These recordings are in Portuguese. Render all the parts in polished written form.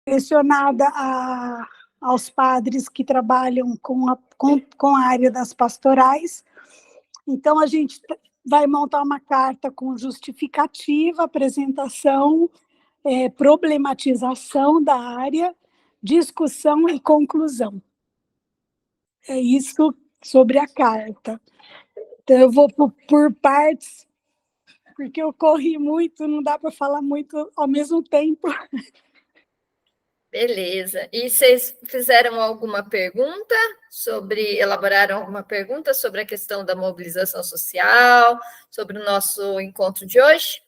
direcionada aos padres que trabalham com a área das pastorais. Então, a gente vai montar uma carta com justificativa, apresentação, problematização da área, discussão e conclusão. É isso sobre a carta. Então, eu vou por partes, porque eu corri muito, não dá para falar muito ao mesmo tempo. Beleza. E vocês fizeram alguma pergunta elaboraram alguma pergunta sobre a questão da mobilização social, sobre o nosso encontro de hoje?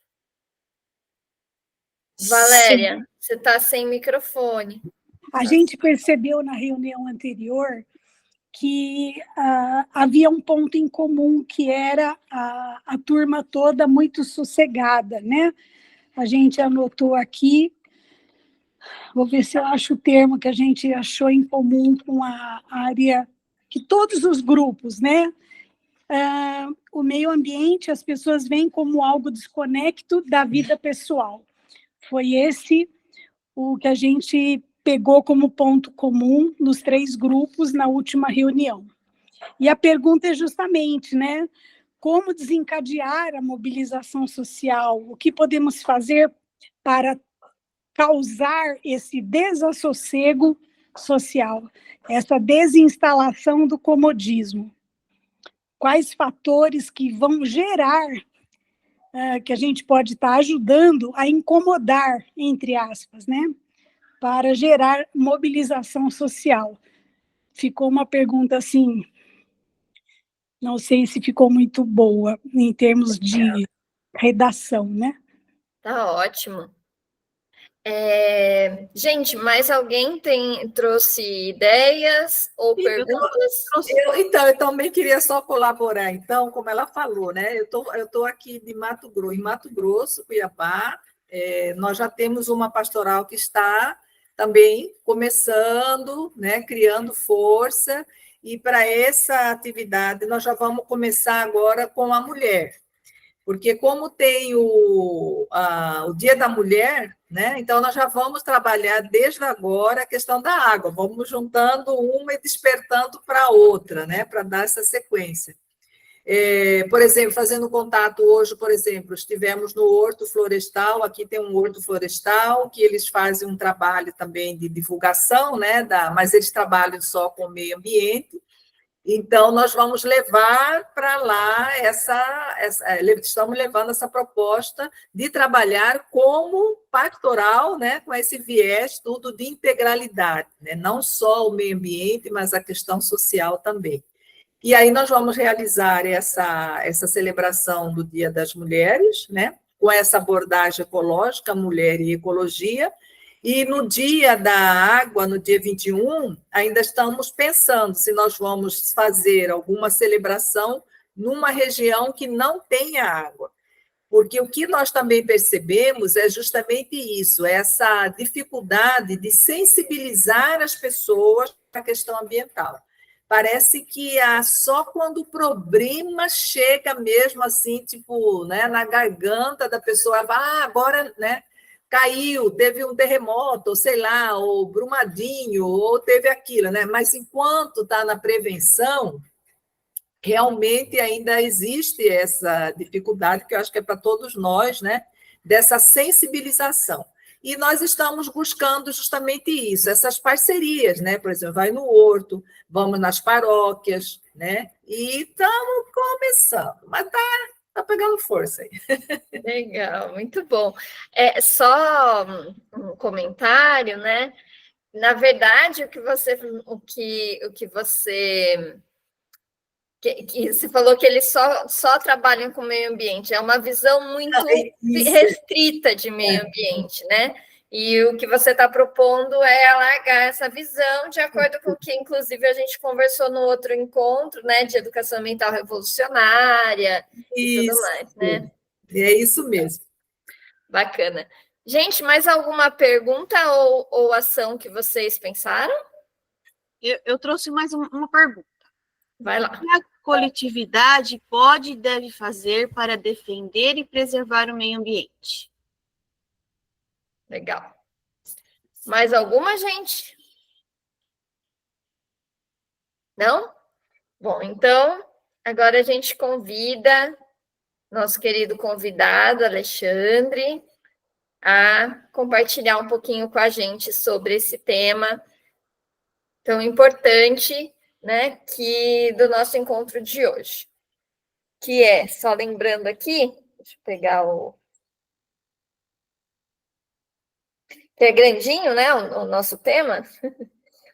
Valéria, você está sem microfone. A gente percebeu na reunião anterior que havia um ponto em comum, que era a turma toda muito sossegada, né? A gente anotou aqui, vou ver se eu acho o termo que a gente achou em comum com a área, que todos os grupos, né? O meio ambiente, as pessoas veem como algo desconecto da vida pessoal. Foi esse o que a gente pegou como ponto comum nos 3 grupos na última reunião. E a pergunta é justamente, né, como desencadear a mobilização social? O que podemos fazer para causar esse desassossego social, essa desinstalação do comodismo? Quais fatores que vão gerar, que a gente pode estar ajudando a incomodar, entre aspas, né, para gerar mobilização social? Ficou uma pergunta assim, não sei se ficou muito boa em termos de redação, né? Tá ótimo. Gente, mais alguém trouxe ideias ou perguntas? Eu também queria só colaborar, então, como ela falou, né? Eu tô aqui de Mato Grosso, em Mato Grosso, Cuiabá. Nós já temos uma pastoral que está também começando, né, criando força, e para essa atividade nós já vamos começar agora com a mulher. Porque como tem o Dia da Mulher, né? Então nós já vamos trabalhar desde agora a questão da água, vamos juntando uma e despertando para a outra, né? Para dar essa sequência. Por exemplo, fazendo contato hoje, por exemplo, estivemos no Horto Florestal, aqui tem um Horto Florestal, que eles fazem um trabalho também de divulgação, né? Mas eles trabalham só com o meio ambiente. Então, nós vamos levar para lá estamos levando essa proposta de trabalhar como pastoral, né, com esse viés tudo de integralidade, né, não só o meio ambiente, mas a questão social também. E aí nós vamos realizar essa celebração do Dia das Mulheres, né, com essa abordagem ecológica, mulher e ecologia. E no dia da água, no dia 21, ainda estamos pensando se nós vamos fazer alguma celebração numa região que não tenha água. Porque o que nós também percebemos é justamente isso, essa dificuldade de sensibilizar as pessoas para a questão ambiental. Parece que só quando o problema chega mesmo assim, tipo, né, na garganta da pessoa, agora, né, caiu, teve um terremoto, ou sei lá, ou Brumadinho, ou teve aquilo, né? Mas enquanto está na prevenção, realmente ainda existe essa dificuldade, que eu acho que é para todos nós, né? Dessa sensibilização. E nós estamos buscando justamente isso, essas parcerias, né? Por exemplo, vai no horto, vamos nas paróquias, né? E estamos começando, mas está pegando força aí. Legal, muito bom. Só um comentário, né? Na verdade, o que você falou que eles só trabalham com meio ambiente, é uma visão muito restrita de meio ambiente, né? E o que você está propondo é alargar essa visão, de acordo com o que, inclusive, a gente conversou no outro encontro, né? De educação ambiental revolucionária e tudo mais, né? É isso mesmo. Bacana. Gente, mais alguma pergunta ou ação que vocês pensaram? Eu trouxe mais uma pergunta. Vai lá. O que a coletividade pode e deve fazer para defender e preservar o meio ambiente? Legal. Mais alguma, gente? Não? Bom, então, agora a gente convida nosso querido convidado, Alexandre, a compartilhar um pouquinho com a gente sobre esse tema tão importante, né, que do nosso encontro de hoje, que é, só lembrando aqui, deixa eu pegar que é grandinho, né, o nosso tema,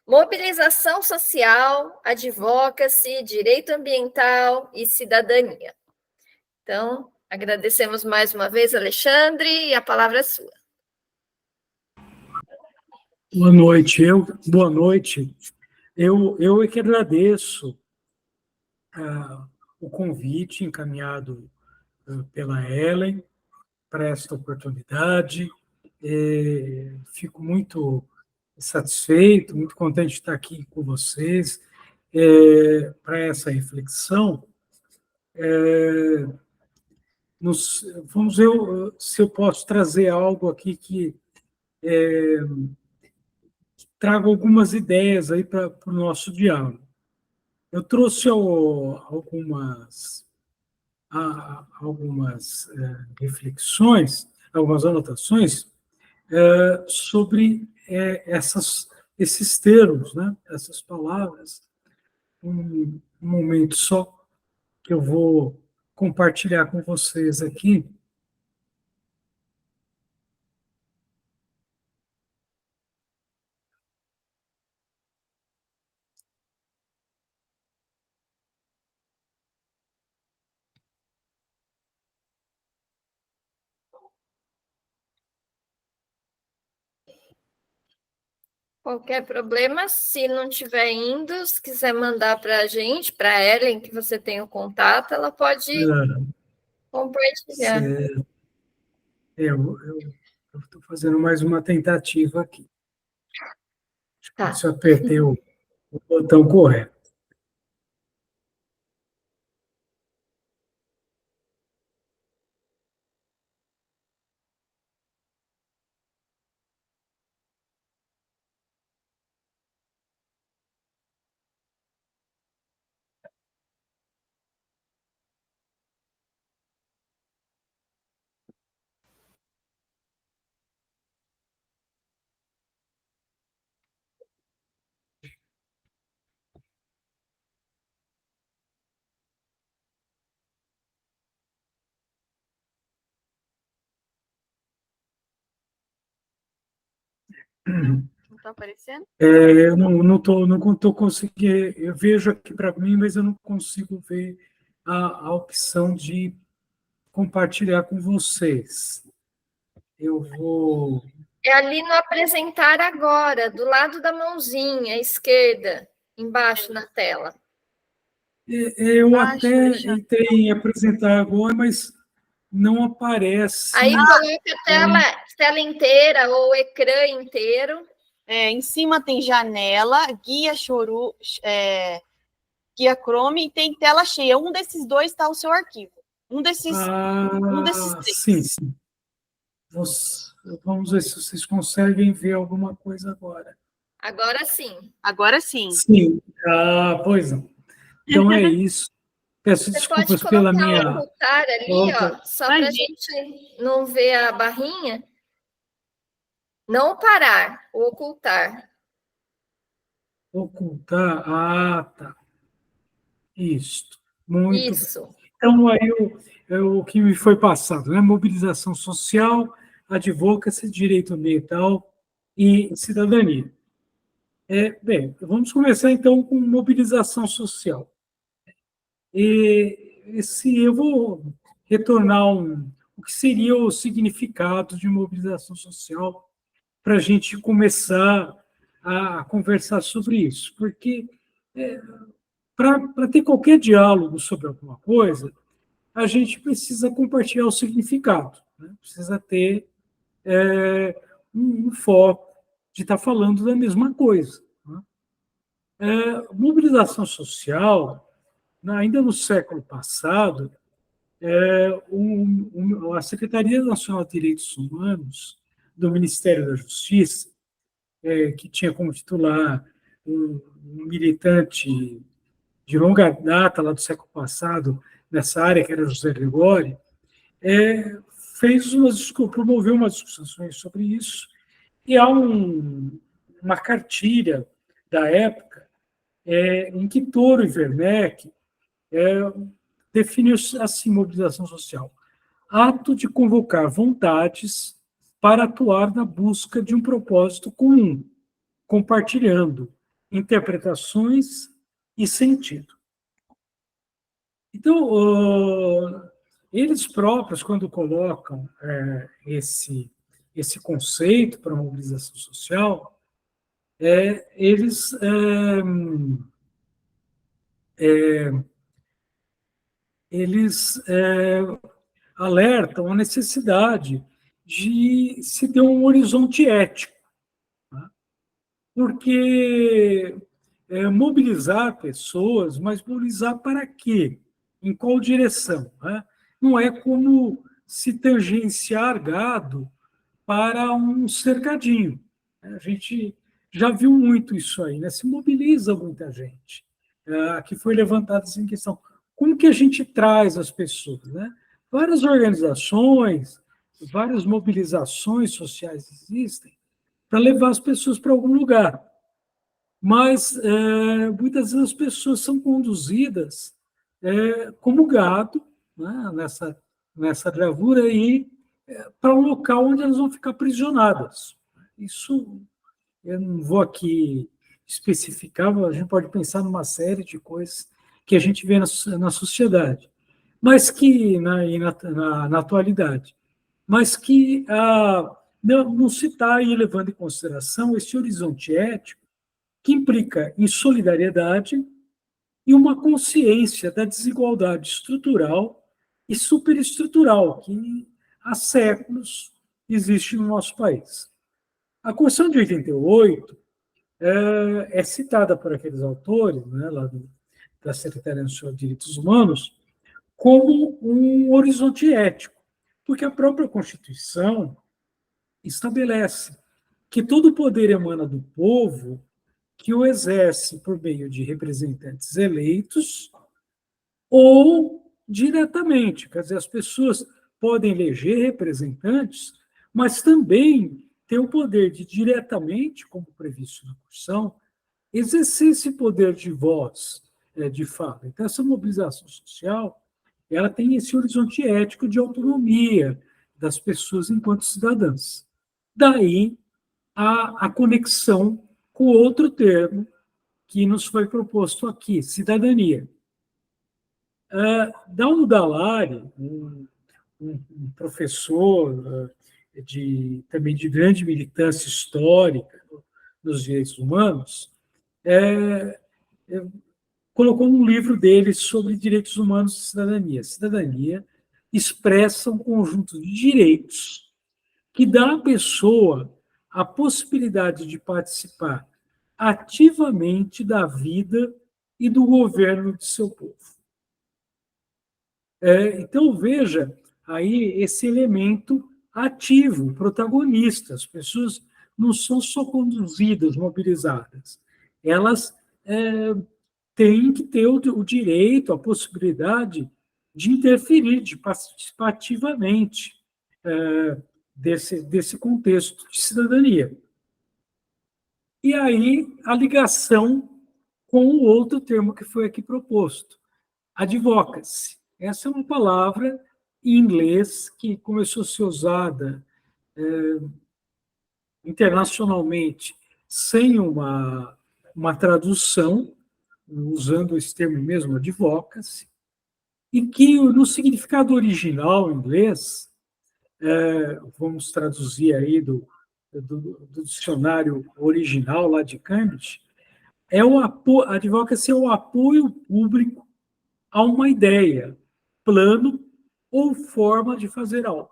mobilização social, advocacy, direito ambiental e cidadania. Então, agradecemos mais uma vez, Alexandre, e a palavra é sua. Boa noite. Boa noite. Eu é que agradeço o convite encaminhado pela Ellen para esta oportunidade. Fico muito satisfeito, muito contente de estar aqui com vocês para essa reflexão. Vamos ver se eu posso trazer algo aqui que traga algumas ideias aí para o nosso diálogo. Eu trouxe algumas reflexões, algumas anotações sobre esses termos, né? Essas palavras. Um momento só que eu vou compartilhar com vocês aqui. Qualquer problema, se não estiver indo, se quiser mandar para a gente, para a Ellen, que você tem o contato, ela pode compartilhar. Eu estou fazendo mais uma tentativa aqui. Tá. Se eu apertei o botão correto. Não está aparecendo? Eu não estou conseguindo. Eu vejo aqui para mim, mas eu não consigo ver a opção de compartilhar com vocês. Eu vou. É ali no apresentar agora, do lado da mãozinha, à esquerda, embaixo na tela. Eu até entrei em apresentar agora, mas não aparece. Aí coloca a tela inteira ou o ecrã inteiro. Em cima tem janela, guia guia Chrome e tem tela cheia. Um desses dois está o seu arquivo. Um desses três. Sim. Vamos ver se vocês conseguem ver alguma coisa agora. Agora sim. Agora sim. Sim. Pois não. Então é isso. Peço desculpas pela minha... ocultar ali, só para a gente não ver a barrinha. Não parar, ocultar. Ocultar, tá. Isso. Muito isso. Bem. Então, aí o que me foi passado, né? Mobilização social, advocacy, direito ambiental e cidadania. Bem, vamos começar, então, com mobilização social. Eu vou retornar o que seria o significado de mobilização social para a gente começar a conversar sobre isso, porque para ter qualquer diálogo sobre alguma coisa, a gente precisa compartilhar o significado, né? Precisa ter um foco de estar falando da mesma coisa. Né? Mobilização social, ainda no século passado, a Secretaria Nacional de Direitos Humanos do Ministério da Justiça que tinha como titular um militante de longa data, lá do século passado, nessa área, que era José Gregório, promoveu umas discussões sobre isso, e há uma cartilha da época em que Toro e Werneck definiu assim mobilização social: ato de convocar vontades para atuar na busca de um propósito comum, compartilhando interpretações e sentido. Então, eles próprios, quando colocam esse conceito para a mobilização social, eles alertam a necessidade de se ter um horizonte ético, né? Porque mobilizar pessoas, mas mobilizar para quê? Em qual direção? Né? Não é como se tangenciar gado para um cercadinho. A gente já viu muito isso aí, né? Se mobiliza muita gente. Aqui foi levantada essa questão. Como que a gente traz as pessoas? Né? Várias organizações, várias mobilizações sociais existem para levar as pessoas para algum lugar. Mas muitas vezes as pessoas são conduzidas como gado, né, nessa gravura aí, para um local onde elas vão ficar aprisionadas. Isso eu não vou aqui especificar, a gente pode pensar numa série de coisas que a gente vê na sociedade, mas que na atualidade, mas que não se está aí levando em consideração esse horizonte ético que implica em solidariedade e uma consciência da desigualdade estrutural e superestrutural que há séculos existe no nosso país. A Constituição de 88 é citada por aqueles autores, né, lá da Secretaria Nacional de Direitos Humanos, como um horizonte ético, porque a própria Constituição estabelece que todo o poder emana do povo, que o exerce por meio de representantes eleitos ou diretamente. Quer dizer, as pessoas podem eleger representantes, mas também têm o poder de diretamente, como previsto na Constituição, exercer esse poder de voz, de fala. Então, essa mobilização social, ela tem esse horizonte ético de autonomia das pessoas enquanto cidadãs. Daí a conexão com outro termo que nos foi proposto aqui, cidadania. Dauno Dallari, um professor também de grande militância histórica nos direitos humanos, colocou um livro dele sobre direitos humanos e cidadania. Cidadania expressa um conjunto de direitos que dá à pessoa a possibilidade de participar ativamente da vida e do governo de seu povo. Então, veja aí esse elemento ativo, protagonista. As pessoas não são só conduzidas, mobilizadas. Elas têm que ter o direito, a possibilidade de interferir, de participar ativamente desse contexto de cidadania. E aí, a ligação com o outro termo que foi aqui proposto, advocacy. Essa é uma palavra em inglês que começou a ser usada internacionalmente sem uma tradução, usando esse termo mesmo, advocacy, e que no significado original em inglês, vamos traduzir aí do dicionário original lá de Cambridge, advocacy é o apoio público a uma ideia, plano ou forma de fazer algo.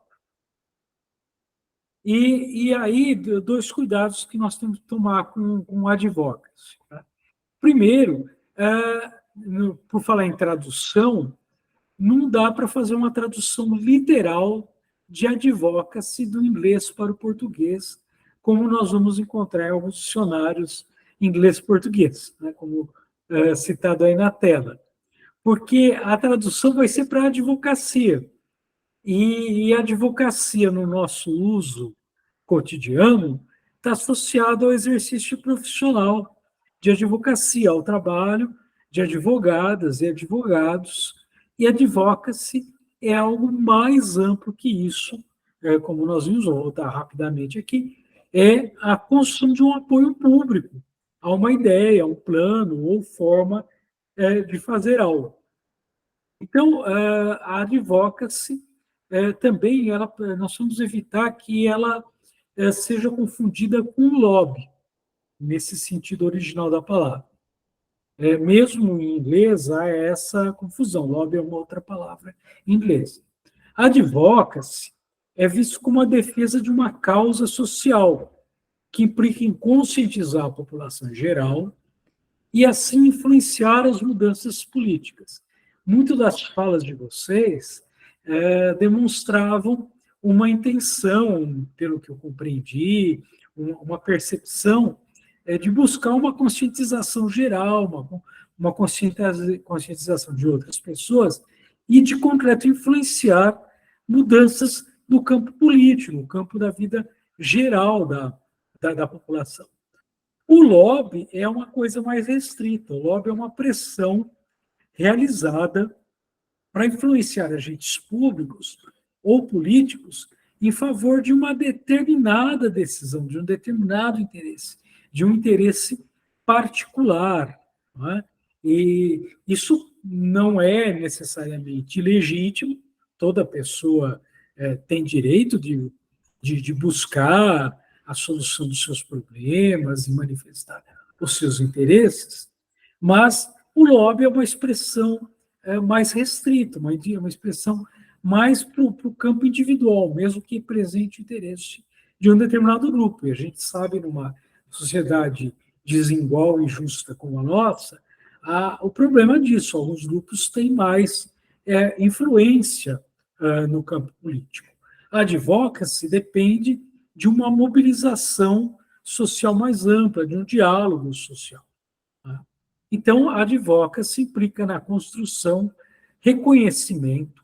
E aí, dois cuidados que nós temos que tomar com o advocacy. Tá? Primeiro, por falar em tradução, não dá para fazer uma tradução literal de advocacy do inglês para o português, como nós vamos encontrar em alguns dicionários inglês-português, né, como citado aí na tela. Porque a tradução vai ser para advocacia. E a advocacia, no nosso uso cotidiano, está associada ao exercício profissional de advocacia, ao trabalho de advogadas e advogados. E advocacy é algo mais amplo que isso, como nós vimos, vou voltar rapidamente aqui, é a construção de um apoio público a uma ideia, a um plano ou forma de fazer algo. Então, a advocacy também, nós vamos evitar que ela seja confundida com lobby, nesse sentido original da palavra. Mesmo em inglês, há essa confusão. Lobby é uma outra palavra em inglês. Advocacy é visto como a defesa de uma causa social, que implica em conscientizar a população em geral e, assim, influenciar as mudanças políticas. Muitas das falas de vocês demonstravam uma intenção, pelo que eu compreendi, uma percepção de buscar uma conscientização geral, uma conscientização de outras pessoas e, de concreto, influenciar mudanças no campo político, no campo da vida geral da população. O lobby é uma coisa mais restrita. O lobby é uma pressão realizada para influenciar agentes públicos ou políticos em favor de uma determinada decisão, de um determinado interesse, de um interesse particular. Não é? E isso não é necessariamente legítimo, toda pessoa tem direito de buscar a solução dos seus problemas e manifestar os seus interesses, mas o lobby é uma expressão mais restrita, uma expressão mais para o campo individual, mesmo que presente o interesse de um determinado grupo. E a gente sabe, numa sociedade desigual e justa como a nossa, o problema disso. Alguns grupos têm mais influência no campo político. A advocacy depende de uma mobilização social mais ampla, de um diálogo social. Então, a advocacy implica na construção, reconhecimento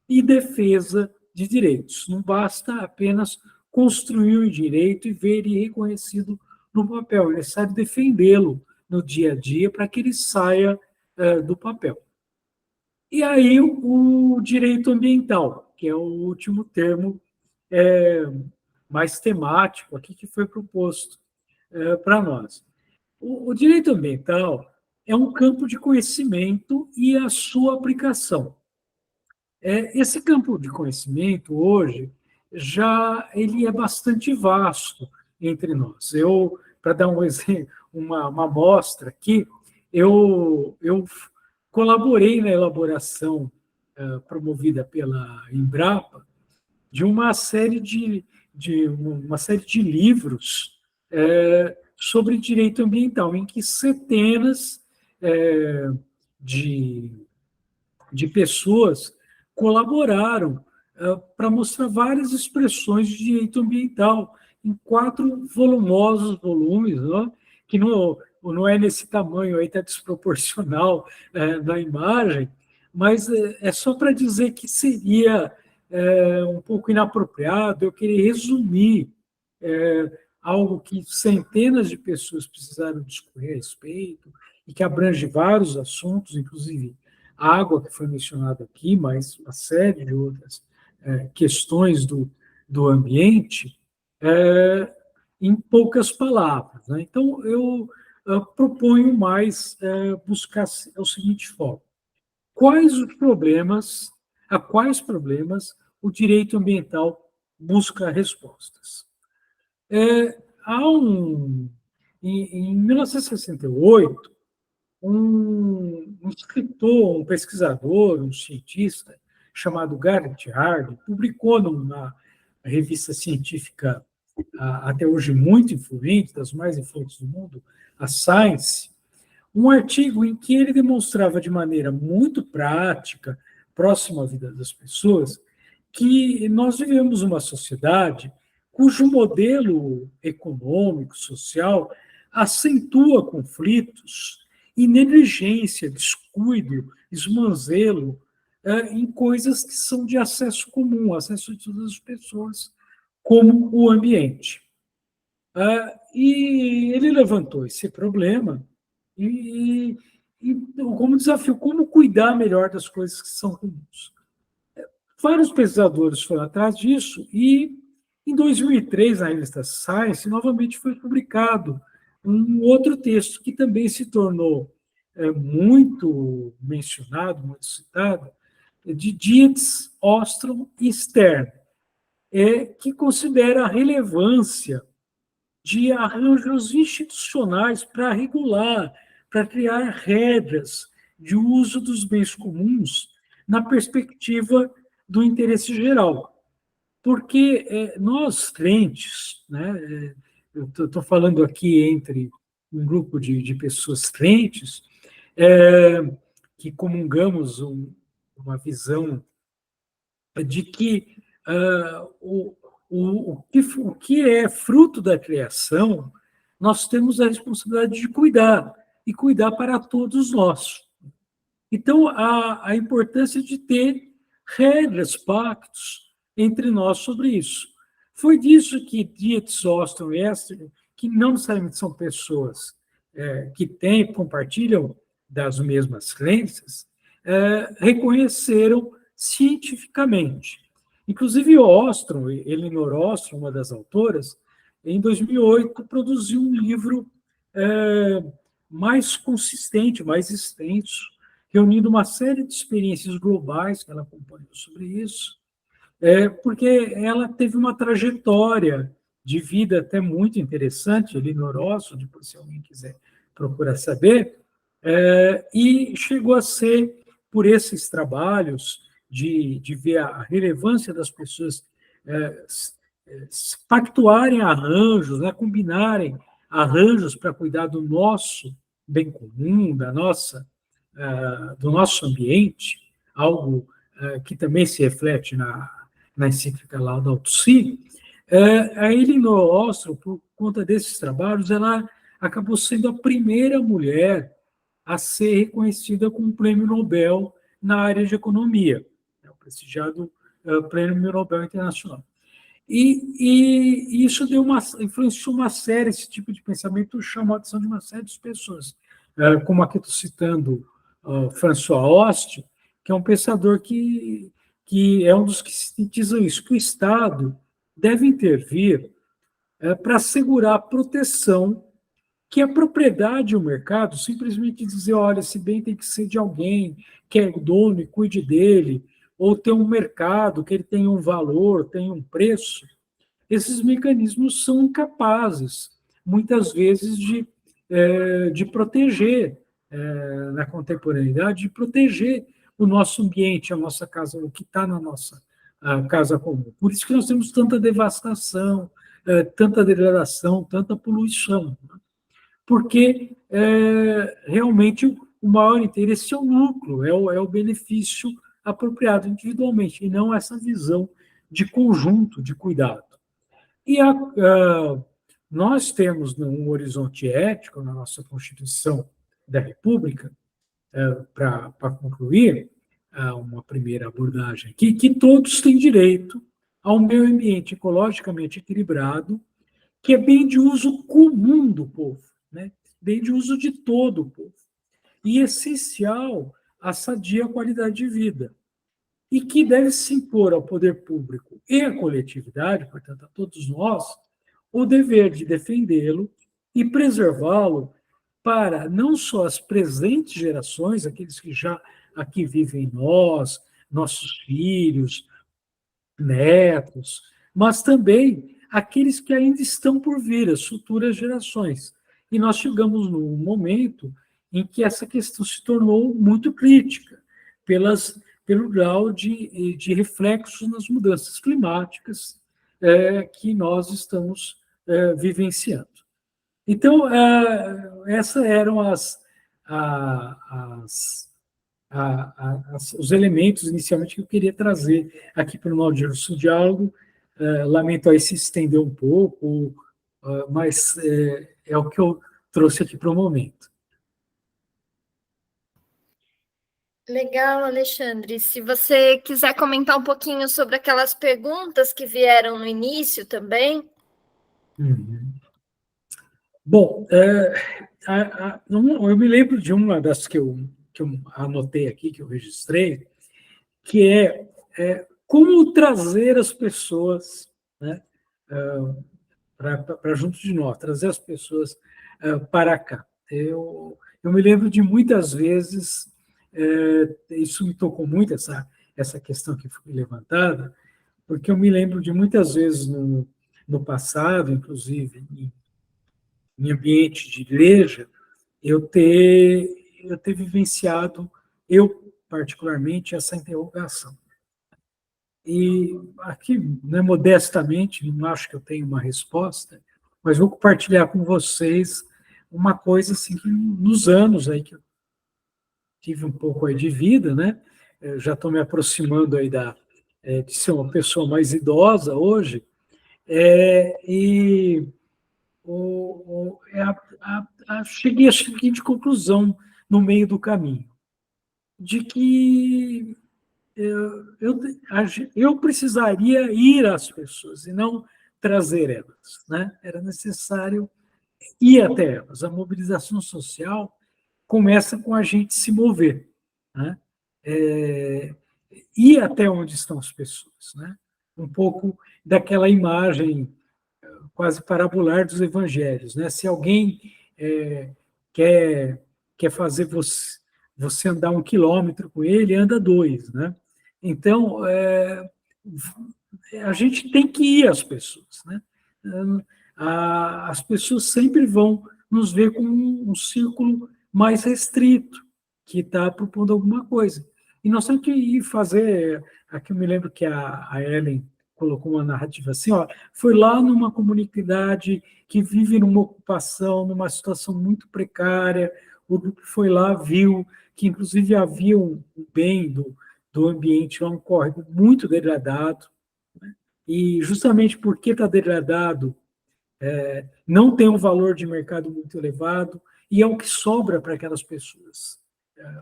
e defesa de direitos. Não basta apenas construir o direito e ver ele reconhecido no papel, é necessário defendê-lo no dia a dia para que ele saia do papel. E aí o direito ambiental, que é o último termo mais temático aqui que foi proposto para nós. O direito ambiental é um campo de conhecimento e a sua aplicação. Esse campo de conhecimento, hoje, ele é bastante vasto entre nós. Para dar um exemplo, uma amostra aqui, eu colaborei na elaboração promovida pela Embrapa de uma série de livros sobre direito ambiental, em que centenas de pessoas colaboraram para mostrar várias expressões de direito ambiental em 4 volumosos volumes, que não é nesse tamanho aí, está desproporcional na imagem, mas é só para dizer que seria um pouco inapropriado eu querer resumir algo que centenas de pessoas precisaram discorrer a respeito e que abrange vários assuntos, inclusive água, que foi mencionado aqui, mas uma série de outras questões do ambiente, em poucas palavras. Né? Então, eu proponho mais buscar o seguinte foco. A quais problemas o direito ambiental busca respostas? Em 1968, um escritor, um pesquisador, um cientista, chamado Garrett Hardin, publicou numa revista científica até hoje muito influente, das mais influentes do mundo, a Science, um artigo em que ele demonstrava de maneira muito prática, próxima à vida das pessoas, que nós vivemos uma sociedade cujo modelo econômico, social, acentua conflitos e negligência, descuido, esmanzelo em coisas que são de acesso comum, acesso de todas as pessoas, como o ambiente. E ele levantou esse problema e como desafio, como cuidar melhor das coisas que são comuns. Vários pesquisadores foram atrás disso e, em 2003, na revista Science, novamente foi publicado um outro texto que também se tornou muito mencionado, muito citado, de Dietz, Ostrom e Stern, que considera a relevância de arranjos institucionais para regular, para criar regras de uso dos bens comuns na perspectiva do interesse geral. Porque nós, crentes, né, eu estou falando aqui entre um grupo de pessoas crentes, que comungamos uma visão de que o que é fruto da criação, nós temos a responsabilidade de cuidar, e cuidar para todos nós. Então, a importância de ter regras, pactos entre nós sobre isso. Foi disso que Dietz, Ostrom e Esther, que não necessariamente são pessoas que compartilham das mesmas crenças, reconheceram cientificamente. Inclusive, Ostrom, Elinor Ostrom, uma das autoras, em 2008, produziu um livro mais consistente, mais extenso, reunindo uma série de experiências globais que ela acompanhou sobre isso, porque ela teve uma trajetória de vida até muito interessante, Elinor Ostrom, depois se alguém quiser procurar saber, e chegou a ser, por esses trabalhos, de ver a relevância das pessoas pactuarem arranjos, né, combinarem arranjos para cuidar do nosso bem comum, do nosso ambiente, algo que também se reflete na encíclica Laudato Si. A Elinor Ostrom, por conta desses trabalhos, ela acabou sendo a primeira mulher a ser reconhecida com um prêmio Nobel na área de economia, o prestigiado Prêmio Nobel Internacional. E isso influenciou uma série, esse tipo de pensamento chamou a atenção de uma série de pessoas, como aqui estou citando François Hoste, que é um pensador que é um dos que sintetizam isso, que o Estado deve intervir para assegurar a proteção, que a propriedade e o mercado simplesmente dizer, olha, esse bem tem que ser de alguém que é dono e cuide dele, ou ter um mercado que ele tenha um valor, tenha um preço, esses mecanismos são incapazes, muitas vezes, de proteger, na contemporaneidade, de proteger o nosso ambiente, a nossa casa, o que está na nossa casa comum. Por isso que nós temos tanta devastação, tanta degradação, tanta poluição, né? Porque realmente o maior interesse é o lucro, é o benefício apropriado individualmente, e não essa visão de conjunto, de cuidado. E nós temos um horizonte ético na nossa Constituição da República, para concluir uma primeira abordagem aqui, que todos têm direito a um meio ambiente ecologicamente equilibrado, que é bem de uso comum do povo, né? Bem de uso de todo o povo, e essencial à sadia qualidade de vida, e que deve se impor ao poder público e à coletividade, portanto, a todos nós, o dever de defendê-lo e preservá-lo para não só as presentes gerações, aqueles que já aqui vivem nós, nossos filhos, netos, mas também aqueles que ainda estão por vir, as futuras gerações. E nós chegamos num momento em que essa questão se tornou muito crítica, pelo grau de reflexos nas mudanças climáticas que nós estamos vivenciando. Então, essas eram os elementos, inicialmente, que eu queria trazer aqui para o nosso diálogo, lamento aí se estender um pouco, mas é o que eu trouxe aqui para o momento. Legal, Alexandre. Se você quiser comentar um pouquinho sobre aquelas perguntas que vieram no início também. Uhum. Bom, eu me lembro de uma das que eu anotei aqui, que eu registrei, que é como trazer as pessoas, né, para junto de nós, trazer as pessoas para cá. Eu me lembro de muitas vezes, isso me tocou muito, essa questão que foi levantada, porque eu me lembro de muitas vezes no passado, inclusive em ambiente de igreja, eu ter vivenciado, eu particularmente, essa interrogação. E aqui, né, modestamente, não acho que eu tenho uma resposta, mas vou compartilhar com vocês uma coisa assim que nos anos aí que eu tive um pouco aí de vida, né? Eu já estou me aproximando aí de ser uma pessoa mais idosa hoje, e cheguei à seguinte conclusão no meio do caminho, de que eu precisaria ir às pessoas e não trazer elas, né? Era necessário ir até elas. A mobilização social começa com a gente se mover, né? Ir até onde estão as pessoas, né? Um pouco daquela imagem quase parabolar dos evangelhos, né? Se alguém quer fazer você andar 1 quilômetro com ele, anda 2, né? Então, a gente tem que ir às pessoas, né? As pessoas sempre vão nos ver como um círculo mais restrito, que está propondo alguma coisa. E nós temos que ir fazer. Aqui eu me lembro que a Ellen colocou uma narrativa assim, ó, foi lá numa comunidade que vive numa ocupação, numa situação muito precária, o grupo foi lá, viu que inclusive havia um bem do ambiente lá, um córrego muito degradado, né? E justamente porque está degradado, não tem um valor de mercado muito elevado, e é o que sobra para aquelas pessoas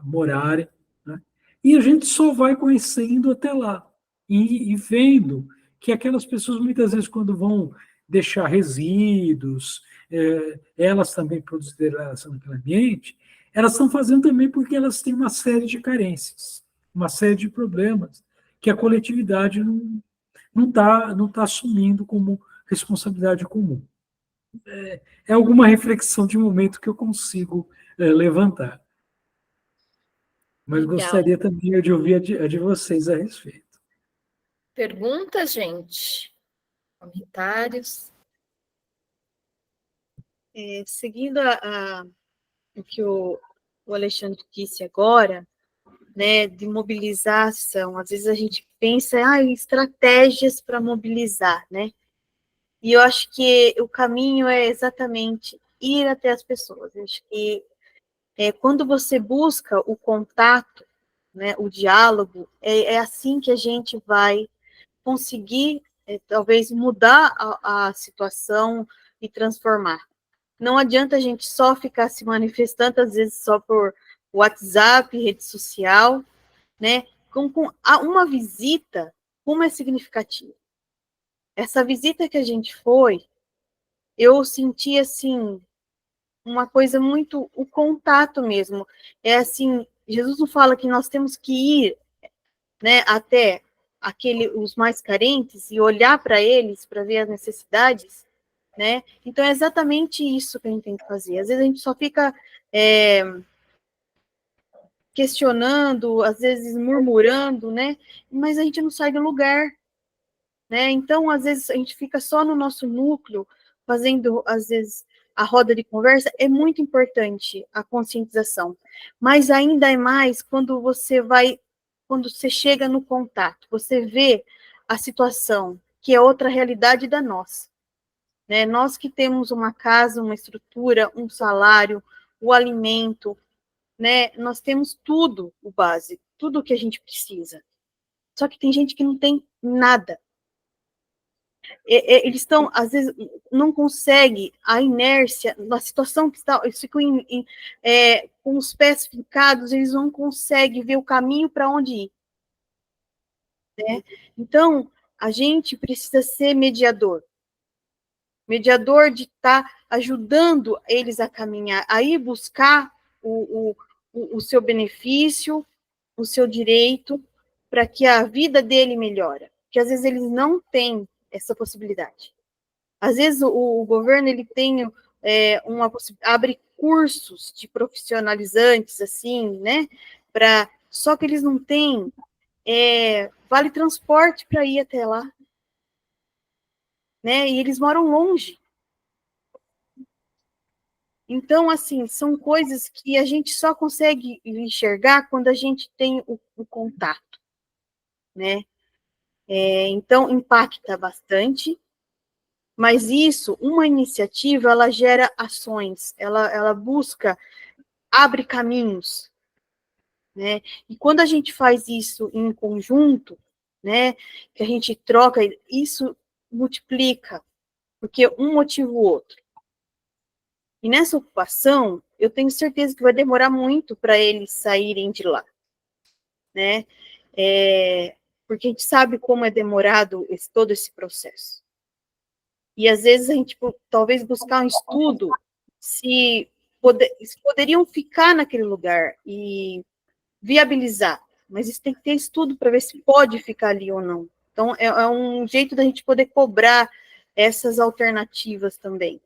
morarem, né? E a gente só vai conhecendo até lá, e vendo que aquelas pessoas, muitas vezes, quando vão deixar resíduos, elas também produzem degradação naquele ambiente, elas estão fazendo também porque elas têm uma série de carências, uma série de problemas que a coletividade não tá assumindo como responsabilidade comum. É alguma reflexão de momento que eu consigo levantar. Mas Legal. gostaria também de ouvir a de vocês a respeito. Perguntas, gente? Comentários? Seguindo o que o Alexandre disse agora, né, de mobilização, às vezes a gente pensa em estratégias para mobilizar, né? E eu acho que o caminho é exatamente ir até as pessoas. Eu acho que quando você busca o contato, né, o diálogo, é assim que a gente vai conseguir, talvez, mudar a situação e transformar. Não adianta a gente só ficar se manifestando, às vezes, só por WhatsApp, rede social, né? Com uma visita, como é significativa. Essa visita que a gente foi, eu senti, assim, uma coisa muito, o contato mesmo. É assim, Jesus não fala que nós temos que ir, né, até os mais carentes e olhar para eles, para ver as necessidades, né? Então, é exatamente isso que a gente tem que fazer. Às vezes a gente só fica questionando, às vezes murmurando, né? Mas a gente não sai do lugar, né? Então, às vezes a gente fica só no nosso núcleo, fazendo, às vezes, a roda de conversa. É muito importante a conscientização, mas ainda é mais quando você chega no contato, você vê a situação, que é outra realidade da nossa. Né? Nós que temos uma casa, uma estrutura, um salário, o alimento, né? Nós temos tudo, o básico, tudo o que a gente precisa. Só que tem gente que não tem nada. Eles estão, às vezes, não conseguem, a inércia, na situação que está, eles ficam com os pés fincados, eles não conseguem ver o caminho para onde ir. Né? Então, a gente precisa ser mediador de estar ajudando eles a caminhar, a ir buscar o seu benefício, o seu direito, para que a vida dele melhore. Porque às vezes eles não têm essa possibilidade. Às vezes o governo ele tem abre cursos de profissionalizantes, assim, né? Só que eles não têm vale transporte para ir até lá. Né? E eles moram longe. Então, assim, são coisas que a gente só consegue enxergar quando a gente tem o contato, né? Então, impacta bastante, mas isso, uma iniciativa, ela gera ações, ela busca, abre caminhos, né? E quando a gente faz isso em conjunto, né, que a gente troca, isso multiplica, porque um motiva o outro. E nessa ocupação, eu tenho certeza que vai demorar muito para eles saírem de lá, né? Porque a gente sabe como é demorado todo esse processo. E às vezes a gente talvez buscar um estudo se poderiam ficar naquele lugar e viabilizar, mas isso tem que ter estudo para ver se pode ficar ali ou não. Então, é um jeito da gente poder cobrar essas alternativas também.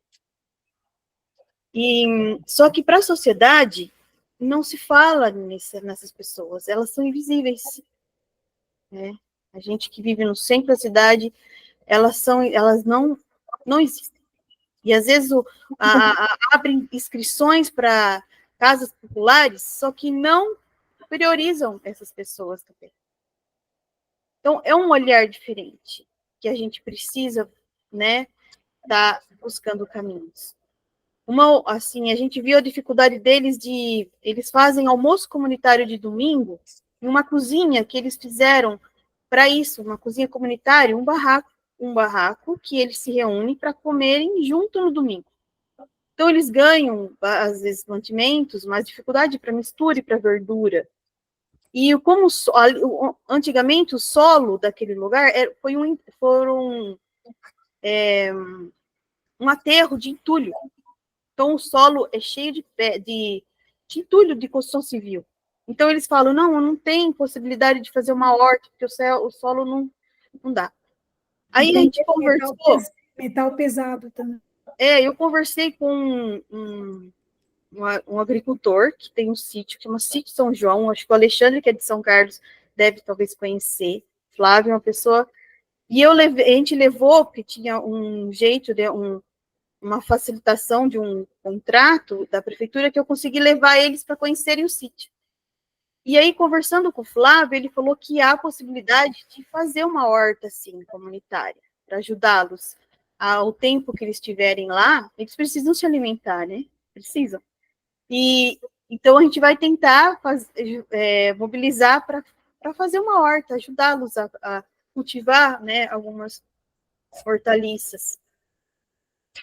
Só que para a sociedade não se fala nessas pessoas, elas são invisíveis, né? A gente que vive no centro da cidade, elas não existem. E às vezes abrem inscrições para casas populares, só que não priorizam essas pessoas também. Então é um olhar diferente que a gente precisa, né, tá buscando caminhos. Assim, a gente viu a dificuldade deles eles fazem almoço comunitário de domingo em uma cozinha que eles fizeram para isso, uma cozinha comunitária, um barraco que eles se reúnem para comerem junto no domingo. Então, eles ganham, às vezes, mantimentos, mais dificuldade para mistura e para verdura. E antigamente, o solo daquele lugar foi um aterro de entulho. Então, o solo é cheio de entulho de construção civil. Então, eles falam, não tem possibilidade de fazer uma horta, porque o solo não dá. Aí a gente conversou... Metal pesado também. Eu conversei com um agricultor que tem um sítio, que chama Sítio São João, acho que o Alexandre, que é de São Carlos, deve talvez conhecer. Flávio é uma pessoa... E a gente levou, porque tinha um jeito, uma facilitação de um contrato da prefeitura, que eu consegui levar eles para conhecerem o sítio. E aí, conversando com o Flávio, ele falou que há a possibilidade de fazer uma horta, assim, comunitária, para ajudá-los. Ao tempo que eles estiverem lá, eles precisam se alimentar, né? Precisam. E então a gente vai tentar mobilizar para fazer uma horta, ajudá-los a cultivar, né, algumas hortaliças.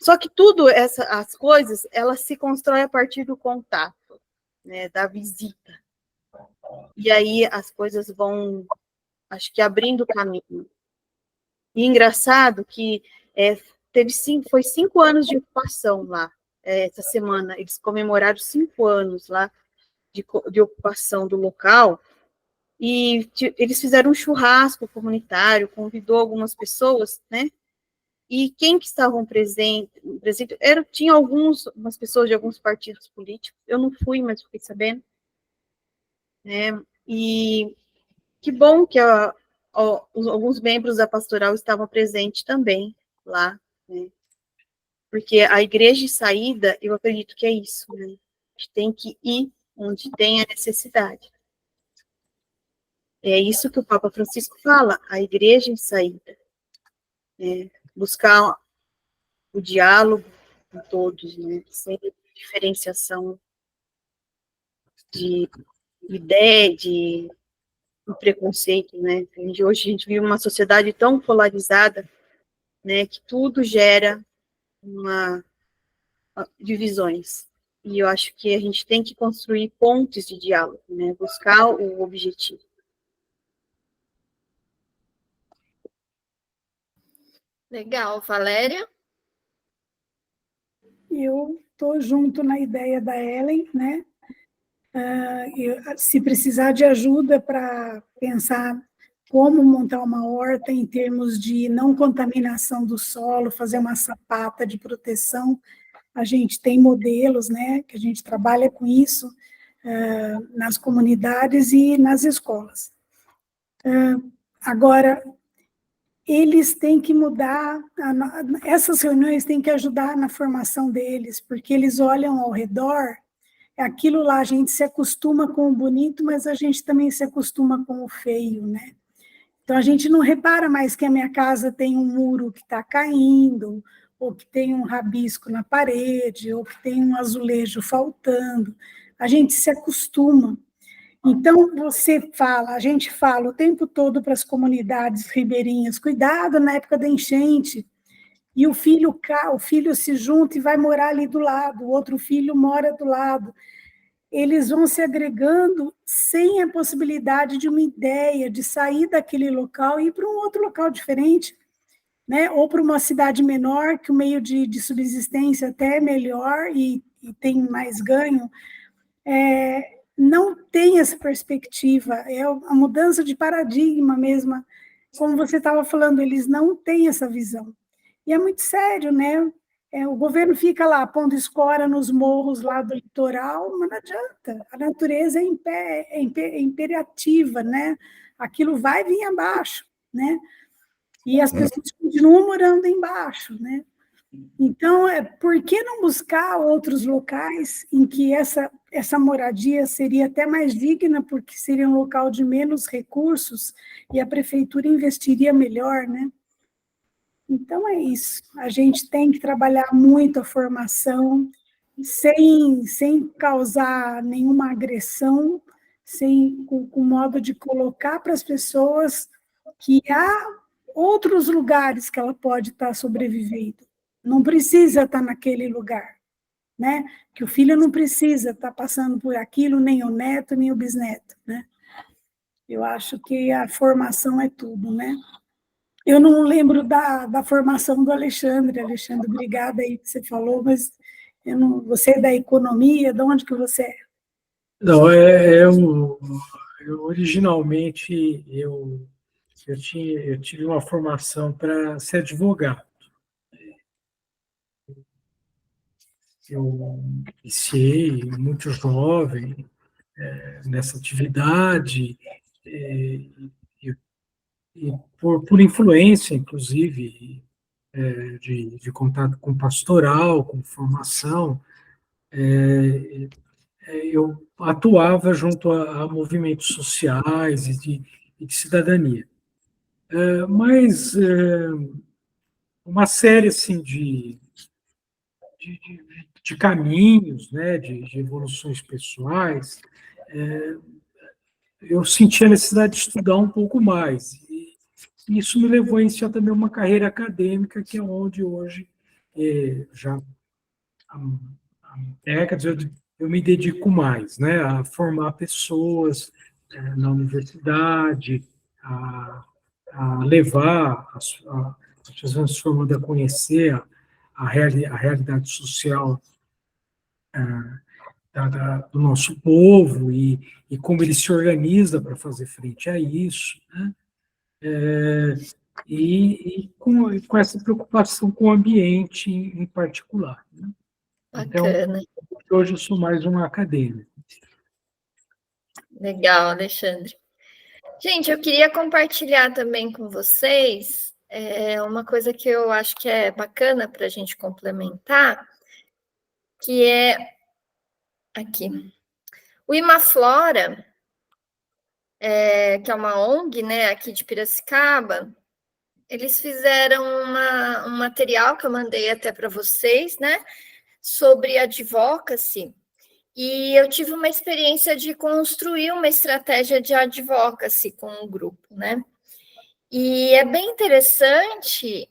Só que as coisas, elas se constroem a partir do contato, né, da visita. E aí as coisas vão, acho que abrindo caminho. E engraçado que foi 5 anos de ocupação lá, essa semana. Eles comemoraram 5 anos lá de ocupação do local, e eles fizeram um churrasco comunitário, convidou algumas pessoas, né? E quem que estavam presentes tinha umas pessoas de alguns partidos políticos, eu não fui, mas fiquei sabendo, né? E que bom que alguns membros da pastoral estavam presentes também lá, né? Porque a igreja de saída, eu acredito que é isso, né? A gente tem que ir onde tem a necessidade. É isso que o Papa Francisco fala, a igreja em saída, né? Buscar o diálogo com todos, né? Sem diferenciação de ideia, de preconceito, né? Hoje a gente vive uma sociedade tão polarizada, né, que tudo gera divisões. E eu acho que a gente tem que construir pontes de diálogo, né, buscar o objetivo. Legal, Valéria? Eu estou junto na ideia da Ellen, né? Se precisar de ajuda para pensar como montar uma horta em termos de não contaminação do solo, fazer uma sapata de proteção, a gente tem modelos, né, que a gente trabalha com isso nas comunidades e nas escolas. Agora, eles têm que mudar, essas reuniões têm que ajudar na formação deles, porque eles olham ao redor, aquilo lá, a gente se acostuma com o bonito, mas a gente também se acostuma com o feio, né? Então, a gente não repara mais que a minha casa tem um muro que está caindo, ou que tem um rabisco na parede, ou que tem um azulejo faltando. A gente se acostuma. Então, a gente fala o tempo todo para as comunidades ribeirinhas, cuidado na época da enchente, e o filho se junta e vai morar ali do lado, o outro filho mora do lado. Eles vão se agregando sem a possibilidade de uma ideia de sair daquele local e ir para um outro local diferente, né? Ou para uma cidade menor, que o meio de subsistência até é melhor e tem mais ganho. Não tem essa perspectiva, é a mudança de paradigma mesmo. Como você estava falando, eles não têm essa visão. E é muito sério, né? O governo fica lá pondo escora nos morros lá do litoral, mas não adianta. A natureza é imperativa, né? Aquilo vai vir abaixo, né? E as pessoas continuam morando embaixo, né? Então, por que não buscar outros locais em que essa moradia seria até mais digna, porque seria um local de menos recursos e a prefeitura investiria melhor, né? Então, é isso. A gente tem que trabalhar muito a formação, sem causar nenhuma agressão, com modo de colocar para as pessoas que há outros lugares que ela pode estar sobrevivendo. Não precisa estar naquele lugar, né? Que o filho não precisa estar passando por aquilo, nem o neto, nem o bisneto, né? Eu acho que a formação é tudo, né? Eu não lembro da formação do Alexandre. Alexandre, obrigada aí que você falou, mas você é da economia, de onde que você é? Não, originalmente eu tive uma formação para ser advogado. Eu iniciei muito jovem nessa atividade, e por influência, inclusive, de contato com pastoral, com formação, eu atuava junto a movimentos sociais e de cidadania. Mas uma série assim, de caminhos, né, de evoluções pessoais, eu senti a necessidade de estudar um pouco mais. E isso me levou a iniciar também uma carreira acadêmica, que é onde hoje, já há décadas, eu me dedico mais, né, a formar pessoas na universidade, a levar as pessoas se formando a conhecer a realidade social do nosso povo e como ele se organiza para fazer frente a isso, né? E com essa preocupação com o ambiente em particular, né? Bacana. Então, hoje eu sou mais um acadêmico. Legal, Alexandre. Gente, eu queria compartilhar também com vocês uma coisa que eu acho que é bacana para a gente complementar, que é aqui. O Imaflora, que é uma ONG, né, aqui de Piracicaba, eles fizeram um material que eu mandei até para vocês, né, sobre advocacy, e eu tive uma experiência de construir uma estratégia de advocacy com um grupo, né? E é bem interessante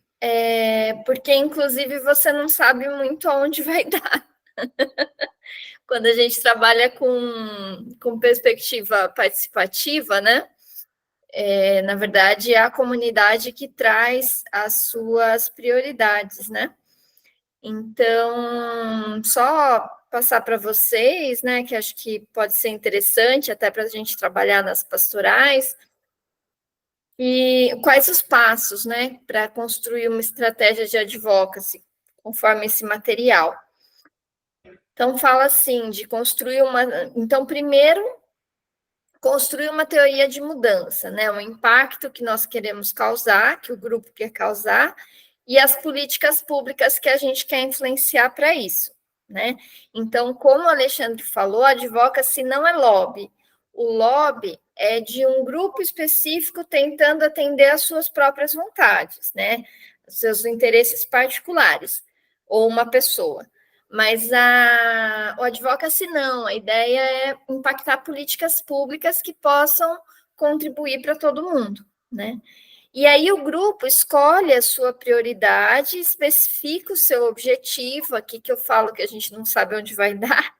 porque, inclusive, você não sabe muito aonde vai dar. Quando a gente trabalha com perspectiva participativa, né? Na verdade, é a comunidade que traz as suas prioridades, né? Então, só passar para vocês, né, que acho que pode ser interessante até para a gente trabalhar nas pastorais, e quais os passos, né, para construir uma estratégia de advocacy, conforme esse material. Então, fala assim, de construir uma... Então, primeiro, construir uma teoria de mudança, né, o impacto que nós queremos causar, que o grupo quer causar, e as políticas públicas que a gente quer influenciar para isso, né? Então, como o Alexandre falou, a advocacy não é lobby. O lobby é de um grupo específico tentando atender às suas próprias vontades, né? Os seus interesses particulares, ou uma pessoa. Mas o advocacy não, a ideia é impactar políticas públicas que possam contribuir para todo mundo, né? E aí o grupo escolhe a sua prioridade, especifica o seu objetivo, aqui que eu falo que a gente não sabe onde vai dar,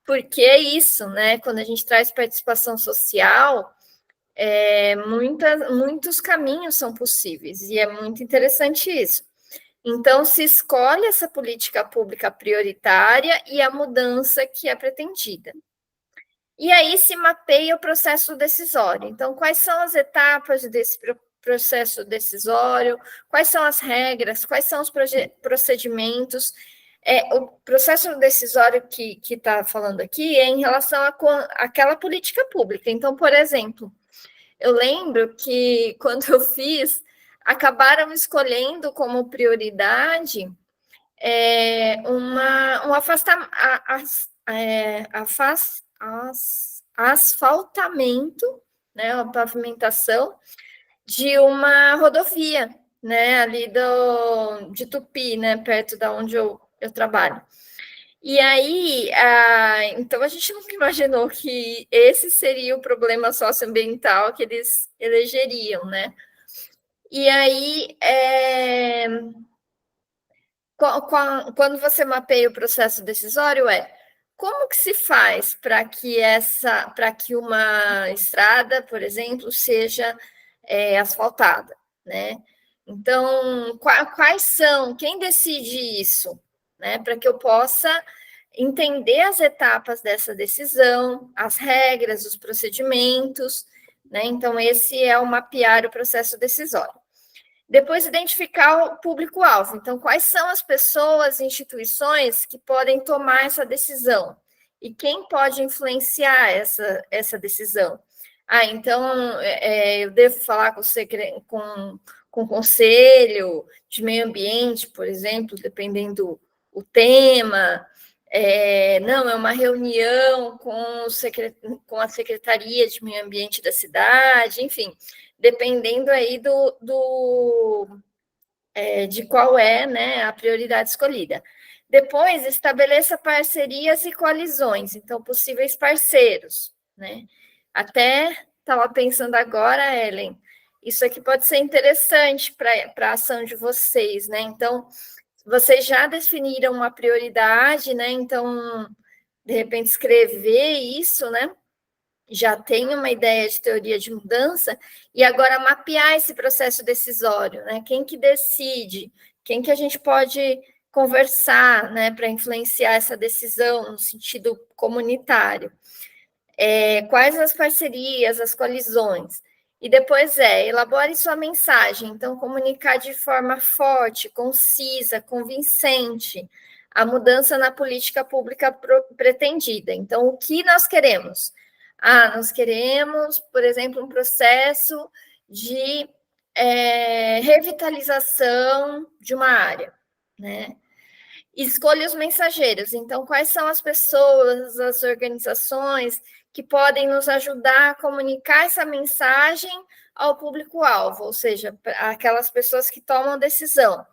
porque é isso, né? Quando a gente traz participação social, muitos caminhos são possíveis, e é muito interessante isso. Então, se escolhe essa política pública prioritária e a mudança que é pretendida. E aí se mapeia o processo decisório. Então, quais são as etapas desse processo decisório, quais são as regras, quais são os procedimentos. O processo decisório que está falando aqui é em relação àquela política pública. Então, por exemplo, eu lembro que quando eu fiz, acabaram escolhendo como prioridade um asfaltamento, né, uma pavimentação de uma rodovia, né, ali de Tupi, né, perto da onde eu trabalho. E aí, então a gente nunca imaginou que esse seria o problema socioambiental que eles elegeriam, né? E aí, quando você mapeia o processo decisório, como que se faz para que uma estrada, por exemplo, seja asfaltada, né? Então, quais são, quem decide isso, né? Para que eu possa entender as etapas dessa decisão, as regras, os procedimentos, né? Então, esse é o mapear o processo decisório. Depois, identificar o público-alvo. Então, quais são as pessoas, instituições que podem tomar essa decisão? E quem pode influenciar essa decisão? Então, eu devo falar com o conselho de meio ambiente, por exemplo, dependendo o tema. Não, é uma reunião com a Secretaria de Meio Ambiente da cidade, enfim, dependendo aí de qual é, né, a prioridade escolhida. Depois, estabeleça parcerias e coalizões, então, possíveis parceiros, né? Até estava pensando agora, Ellen, isso aqui pode ser interessante para a ação de vocês, né? Então, vocês já definiram uma prioridade, né? Então, de repente, escrever isso, né? Já tem uma ideia de teoria de mudança, e agora mapear esse processo decisório, né? Quem que decide? Quem que a gente pode conversar, né, para influenciar essa decisão no sentido comunitário? Quais as parcerias, as coalizões? E depois elabore sua mensagem, então comunicar de forma forte, concisa, convincente, a mudança na política pública pretendida. Então, o que nós queremos? Nós queremos, por exemplo, um processo de revitalização de uma área, né? Escolha os mensageiros. Então, quais são as pessoas, as organizações que podem nos ajudar a comunicar essa mensagem ao público-alvo, ou seja, aquelas pessoas que tomam decisão.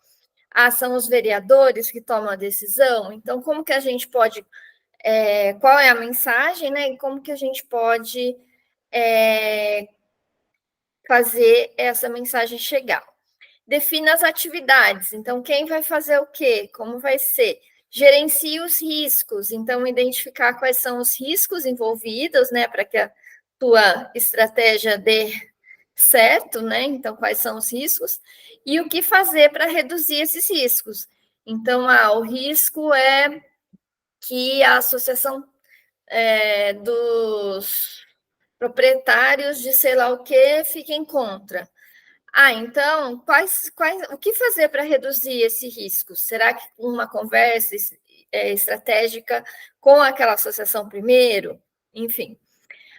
São os vereadores que tomam a decisão. Então, como que a gente pode... qual é a mensagem, né? E como que a gente pode fazer essa mensagem chegar. defina as atividades. Então, quem vai fazer o quê? Como vai ser? Gerencie os riscos. Então, identificar quais são os riscos envolvidos, né, para que a tua estratégia dê certo, né? Então, quais são os riscos e o que fazer para reduzir esses riscos. Então, o risco é que a associação dos proprietários de sei lá o que fiquem contra. Então, o que fazer para reduzir esse risco? Será que uma conversa estratégica com aquela associação primeiro? Enfim,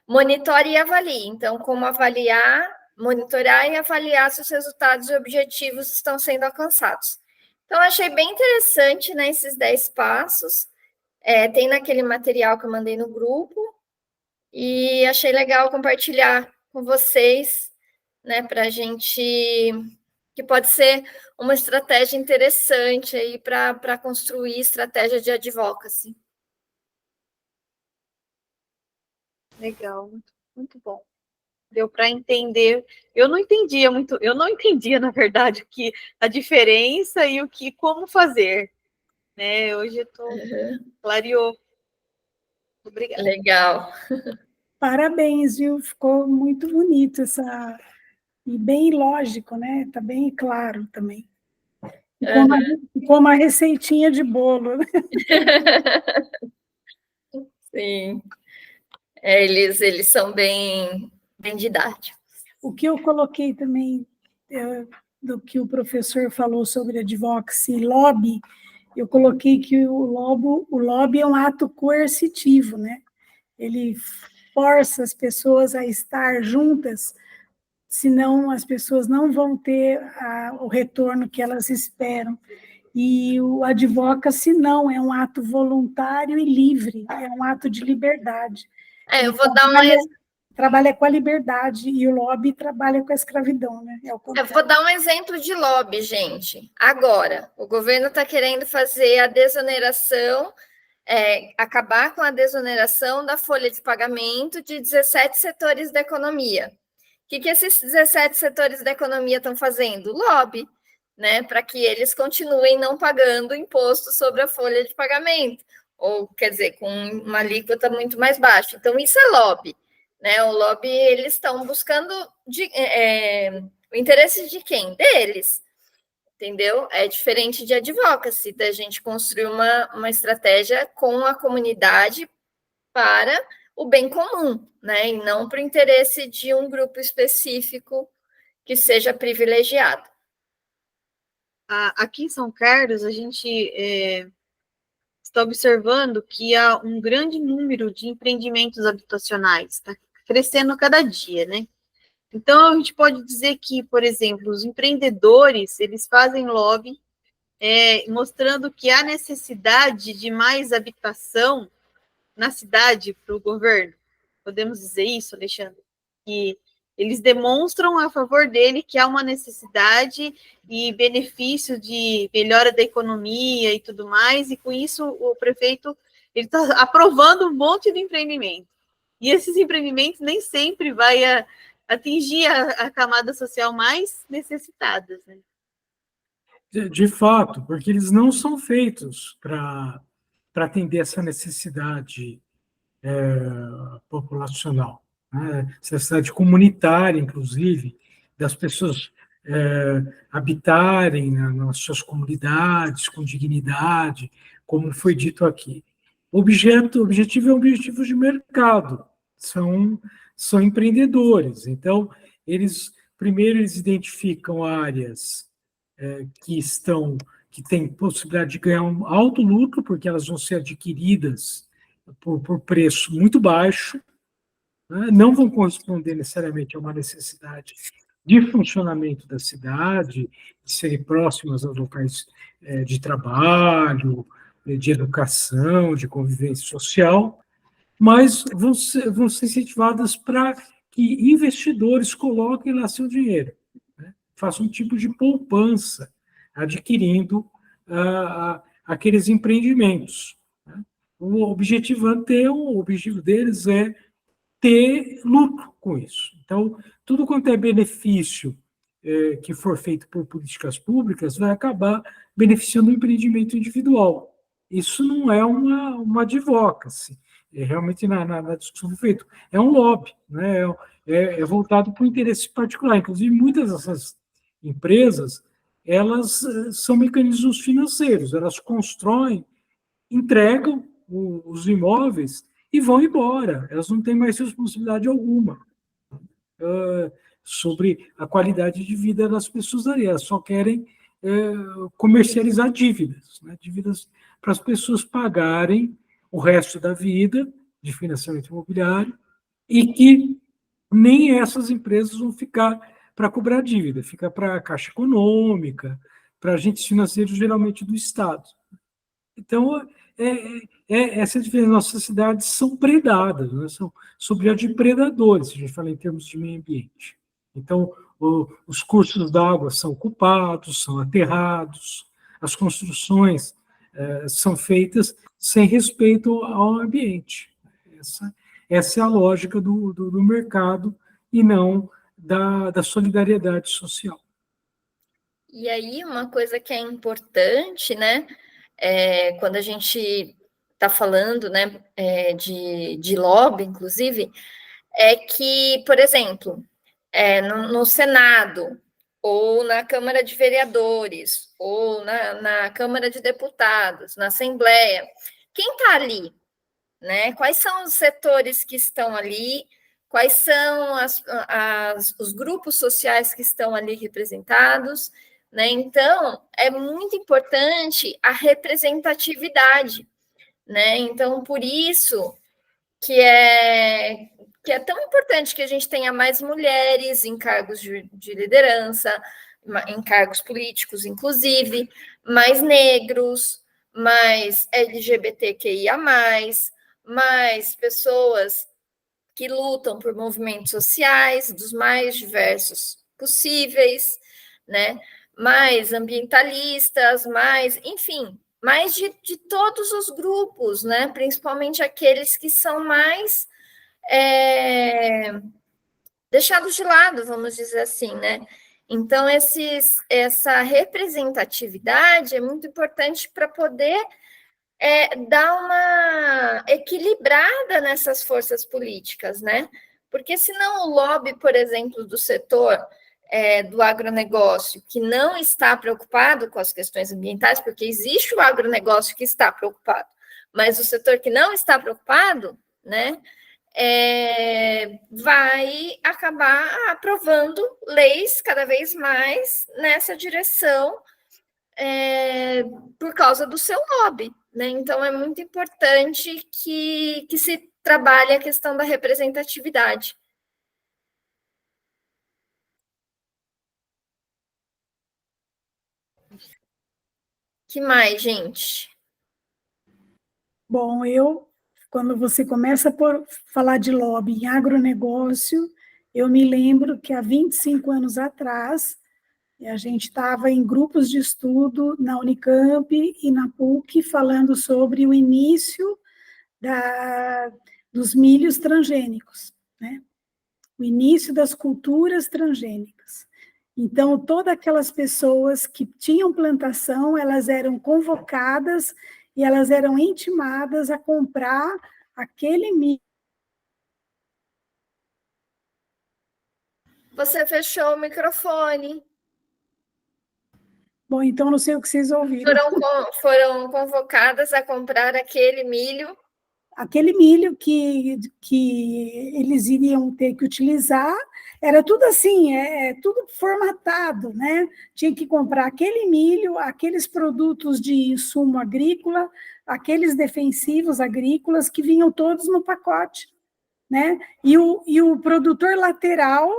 monitore e avalie. Então, como monitorar e avaliar se os resultados e objetivos estão sendo alcançados. Então, achei bem interessante, né, esses 10 passos. Tem naquele material que eu mandei no grupo, e achei legal compartilhar com vocês, né, para a gente, que pode ser uma estratégia interessante aí para construir estratégia de advocacy. Legal, muito, muito bom. Deu para entender. Eu não entendia, na verdade, a diferença e como fazer. Né? Hoje eu estou clareou. Obrigada. Legal. Parabéns, viu? Ficou muito bonito e bem lógico, né? Está bem claro também. Ficou uma receitinha de bolo. Né? Sim. Eles são bem didáticos. O que eu coloquei também do que o professor falou sobre advocacy e lobby, eu coloquei que o lobby é um ato coercitivo, né? Ele força as pessoas a estar juntas, senão as pessoas não vão ter o retorno que elas esperam. E o advocacy não, é um ato voluntário e livre, é um ato de liberdade. Eu vou dar trabalha com a liberdade e o lobby trabalha com a escravidão, né? Eu vou dar um exemplo de lobby, gente. Agora, o governo está querendo fazer a desoneração, acabar com a desoneração da folha de pagamento de 17 setores da economia. O que esses 17 setores da economia estão fazendo? Lobby, né? Para que eles continuem não pagando imposto sobre a folha de pagamento, ou, quer dizer, com uma alíquota muito mais baixa. Então, isso é lobby. Né, o lobby, eles estão buscando o interesse de quem? Deles, entendeu? É diferente de advocacy, da gente construir uma estratégia com a comunidade para o bem comum, né, e não para o interesse de um grupo específico que seja privilegiado. Aqui em São Carlos, a gente está observando que há um grande número de empreendimentos habitacionais, tá? Crescendo cada dia, né? Então, a gente pode dizer que, por exemplo, os empreendedores, eles fazem lobby, mostrando que há necessidade de mais habitação na cidade para o governo. Podemos dizer isso, Alexandre? Que eles demonstram a favor dele que há uma necessidade e benefício de melhora da economia e tudo mais, e com isso o prefeito está aprovando um monte de empreendimento. E esses empreendimentos nem sempre vai atingir a camada social mais necessitada. Né? De fato, porque eles não são feitos para atender essa necessidade populacional, né? Necessidade comunitária, inclusive, das pessoas habitarem nas suas comunidades com dignidade, como foi dito aqui. O objetivo é um objetivo de mercado, são empreendedores. Então, primeiro eles identificam áreas que têm possibilidade de ganhar um alto lucro, porque elas vão ser adquiridas por preço muito baixo, né? Não vão corresponder necessariamente a uma necessidade de funcionamento da cidade, de serem próximas aos locais de trabalho, de educação, de convivência social, mas vão ser incentivadas para que investidores coloquem lá seu dinheiro, né? Façam um tipo de poupança, adquirindo aqueles empreendimentos. Né? O objetivo deles é ter lucro com isso. Então, tudo quanto é benefício que for feito por políticas públicas vai acabar beneficiando o empreendimento individual. Isso não é uma advocacy, realmente na discussão do feito, é um lobby, né? É voltado para o interesse particular. Inclusive, muitas dessas empresas, elas são mecanismos financeiros, elas constroem, entregam os imóveis e vão embora, elas não têm mais responsabilidade alguma sobre a qualidade de vida das pessoas ali, elas só querem comercializar dívidas, né? Dívidas para as pessoas pagarem o resto da vida de financiamento imobiliário e que nem essas empresas vão ficar para cobrar dívida, fica para a Caixa Econômica, para agentes financeiros, geralmente do Estado. Então, essa diferença. Nossas cidades são predadas, né? São objeto de predadores, se a gente fala em termos de meio ambiente. Então, os cursos d'água são ocupados, são aterrados, as construções são feitas sem respeito ao ambiente. Essa é a lógica do mercado e não da solidariedade social. E aí, uma coisa que é importante, né, quando a gente está falando, né, de lobby, inclusive, é que, por exemplo, no Senado, ou na Câmara de Vereadores, ou na Câmara de Deputados, na Assembleia, quem está ali? Né? Quais são os setores que estão ali? Quais são os grupos sociais que estão ali representados? Né? Então, é muito importante a representatividade. Né? Então, por isso que é tão importante que a gente tenha mais mulheres em cargos de liderança, em cargos políticos, inclusive, mais negros, mais LGBTQIA+, mais pessoas que lutam por movimentos sociais dos mais diversos possíveis, né? Mais ambientalistas, enfim, mais de todos os grupos, né? Principalmente aqueles que são mais deixados de lado, vamos dizer assim, né? Então, essa representatividade é muito importante para poder dar uma equilibrada nessas forças políticas, né? Porque senão o lobby, por exemplo, do setor do agronegócio, que não está preocupado com as questões ambientais, porque existe o agronegócio que está preocupado, mas o setor que não está preocupado, né, vai acabar aprovando leis cada vez mais nessa direção por causa do seu lobby, né? Então, é muito importante que se trabalhe a questão da representatividade. Que mais, gente? Bom, quando você começa por falar de lobby em agronegócio, eu me lembro que há 25 anos atrás, a gente estava em grupos de estudo na Unicamp e na PUC falando sobre o início dos milhos transgênicos, né? O início das culturas transgênicas. Então, todas aquelas pessoas que tinham plantação, elas eram convocadas e elas eram intimadas a comprar aquele milho. Você fechou o microfone. Bom, então não sei o que vocês ouviram. Foram convocadas a comprar aquele milho. Aquele milho que eles iriam ter que utilizar, era tudo assim, tudo formatado, né? Tinha que comprar aquele milho, aqueles produtos de insumo agrícola, aqueles defensivos agrícolas que vinham todos no pacote, né? E o produtor lateral,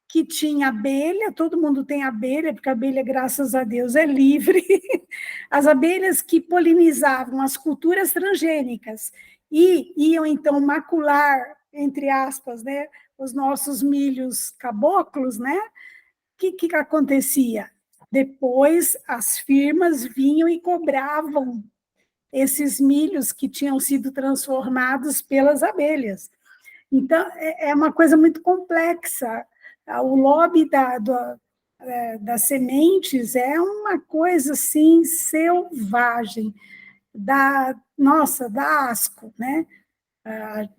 que tinha abelha, todo mundo tem abelha, porque a abelha, graças a Deus, é livre, as abelhas que polinizavam as culturas transgênicas, e iam, então, macular, entre aspas, né, os nossos milhos caboclos, né? O que acontecia? Depois, as firmas vinham e cobravam esses milhos que tinham sido transformados pelas abelhas. Então, é uma coisa muito complexa. O lobby das sementes é uma coisa assim selvagem, nossa, dá asco, né?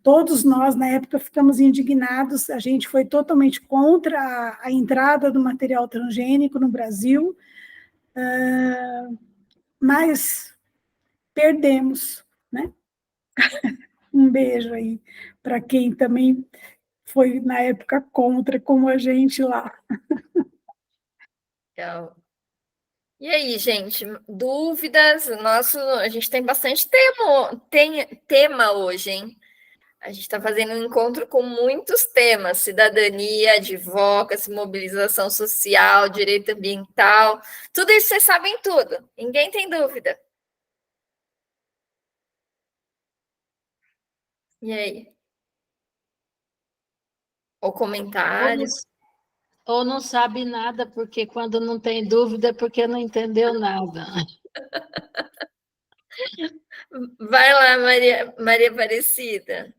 Todos nós, na época, ficamos indignados, a gente foi totalmente contra a entrada do material transgênico no Brasil, mas perdemos, né? Um beijo aí para quem também foi, na época, contra, como a gente lá. Legal. E aí, gente, dúvidas? A gente tem bastante tema hoje, hein? A gente está fazendo um encontro com muitos temas: cidadania, advocacy, mobilização social, direito ambiental. Tudo isso vocês sabem tudo. Ninguém tem dúvida. E aí? Ou comentários? Ou não sabe nada, porque quando não tem dúvida é porque não entendeu nada. Vai lá, Maria Aparecida.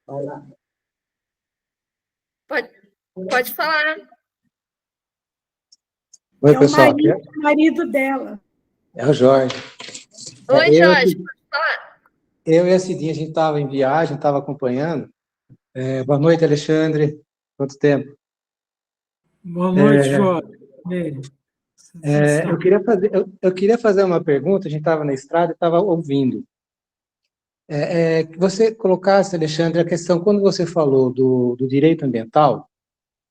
Vai lá. Pode falar. Oi, pessoal. O marido dela. É o Jorge. Oi, Jorge, pode falar. Eu e a Cidinha, a gente estava em viagem, estava acompanhando. Boa noite, Alexandre. Quanto tempo? Boa noite, Jorge. Eu queria fazer uma pergunta, a gente estava na estrada e estava ouvindo. Que você colocasse, Alexandre, a questão, quando você falou do direito ambiental,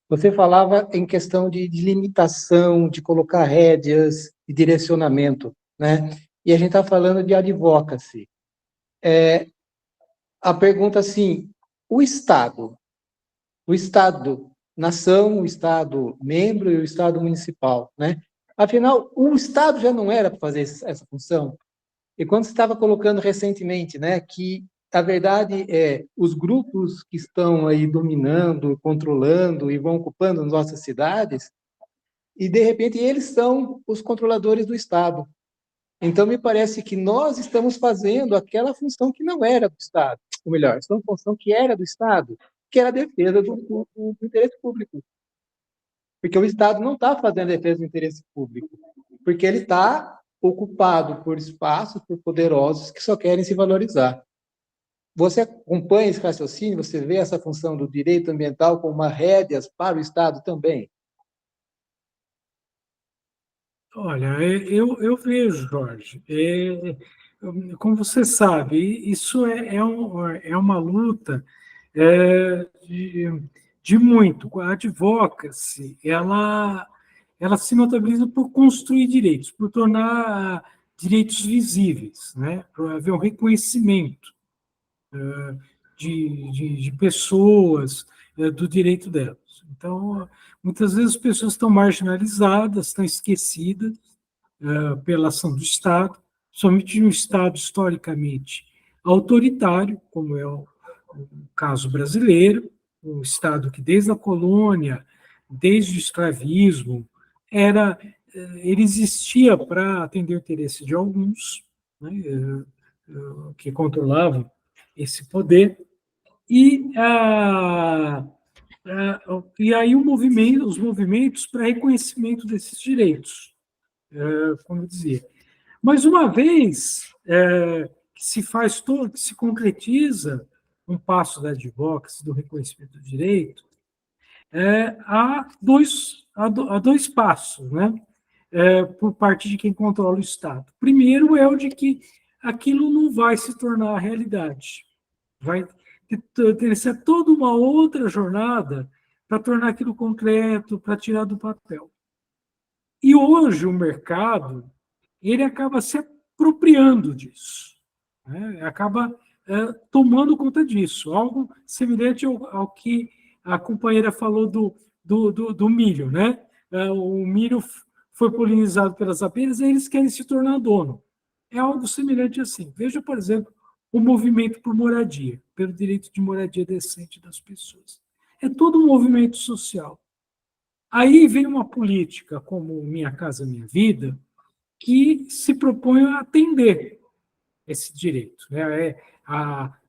você falava em questão de limitação, de colocar rédeas, de direcionamento, né? E a gente está falando de advocacy. A pergunta, assim, o Estado, nação, o Estado membro e o Estado municipal, né? Afinal, o Estado já não era para fazer essa função? E quando você estava colocando recentemente, né, que a verdade os grupos que estão aí dominando, controlando e vão ocupando nossas cidades, e de repente eles são os controladores do Estado. Então me parece que nós estamos fazendo aquela função que não era do Estado, ou melhor, uma função que era do Estado, que era a defesa do interesse público. Porque o Estado não está fazendo a defesa do interesse público, porque ele está ocupado por espaços, por poderosos que só querem se valorizar. Você acompanha esse raciocínio? Você vê essa função do direito ambiental como uma rédeas para o Estado também? Olha, eu vejo, Jorge, como você sabe, isso é uma luta de muito. A advocacy, ela se notabiliza por construir direitos, por tornar direitos visíveis, né? Para haver um reconhecimento de pessoas, do direito delas. Então, muitas vezes as pessoas estão marginalizadas, estão esquecidas pela ação do Estado, somente de um Estado historicamente autoritário, como é o caso brasileiro, um Estado que desde a colônia, desde o escravismo, ele existia para atender o interesse de alguns, né, que controlavam esse poder, e aí os movimentos para reconhecimento desses direitos, como eu dizia. Mas uma vez que se concretiza um passo da advocacy, do reconhecimento do direito, há dois passos, né? Por parte de quem controla o Estado. Primeiro é o de que aquilo não vai se tornar realidade. Vai ter que ser toda uma outra jornada para tornar aquilo concreto, para tirar do papel. E hoje o mercado ele acaba se apropriando disso, né? Acaba tomando conta disso, algo semelhante ao que a companheira falou do milho, né? O milho foi polinizado pelas abelhas e eles querem se tornar dono. É algo semelhante assim. Veja, por exemplo, o movimento por moradia, pelo direito de moradia decente das pessoas. É todo um movimento social. Aí vem uma política como Minha Casa Minha Vida, que se propõe a atender esse direito, né?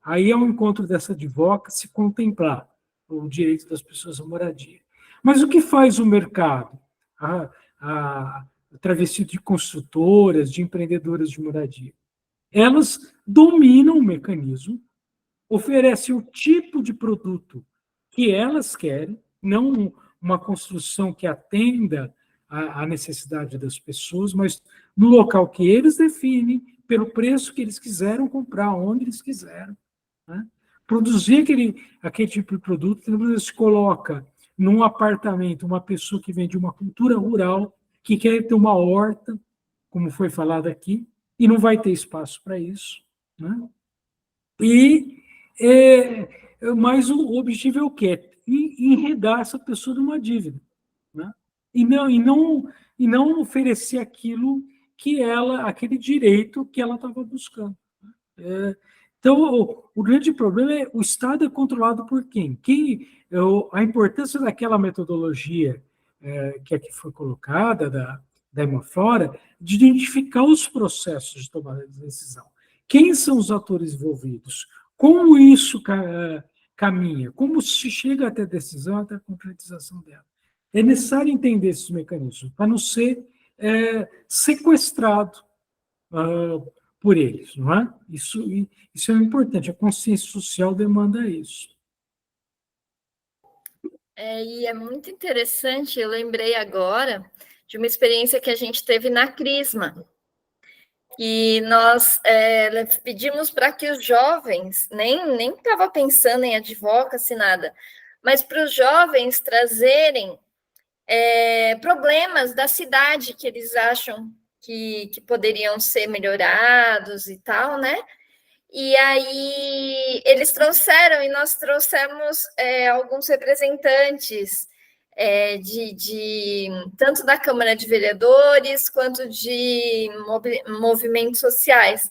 Aí é um encontro dessa advocacy contemplar o direito das pessoas à moradia. Mas o que faz o mercado? Travestido de construtoras, de empreendedoras de moradia. Elas dominam o mecanismo, oferecem o tipo de produto que elas querem, não uma construção que atenda à necessidade das pessoas, mas no local que eles definem, pelo preço que eles quiseram comprar, onde eles quiseram. Né? Produzir aquele tipo de produto, se coloca num apartamento uma pessoa que vem de uma cultura rural, que quer ter uma horta, como foi falado aqui, e não vai ter espaço para isso. Né? Mas o objetivo é o quê? Enredar essa pessoa numa dívida. Né? E não oferecer aquele direito que ela estava buscando. Então, o grande problema é o Estado é controlado por quem? A importância daquela metodologia que aqui foi colocada, da Hemaflora, de identificar os processos de tomada de decisão. Quem são os atores envolvidos? Como isso caminha? Como se chega até a decisão, até a concretização dela? É necessário entender esses mecanismos para não ser sequestrado por eles, não é? Isso é importante, a consciência social demanda isso. E é muito interessante, eu lembrei agora de uma experiência que a gente teve na Crisma, e nós pedimos para que os jovens, nem estava pensando em advocacy, nada, mas para os jovens trazerem problemas da cidade que eles acham que poderiam ser melhorados e tal, né? E aí eles trouxeram, e nós trouxemos alguns representantes tanto da Câmara de Vereadores quanto de movimentos sociais.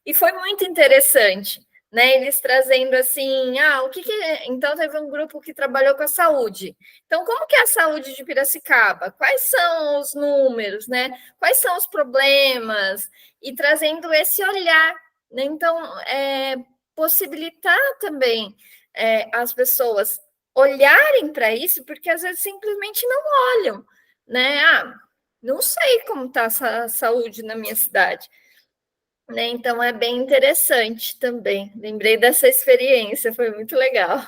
E foi muito interessante, né? Eles trazendo assim, então teve um grupo que trabalhou com a saúde. Então, como que é a saúde de Piracicaba? Quais são os números, né? Quais são os problemas? E trazendo esse olhar, né? Então, possibilitar também as pessoas olharem para isso, porque às vezes simplesmente não olham, né? Não sei como está a saúde na minha cidade. Né? Então, é bem interessante também. Lembrei dessa experiência, foi muito legal.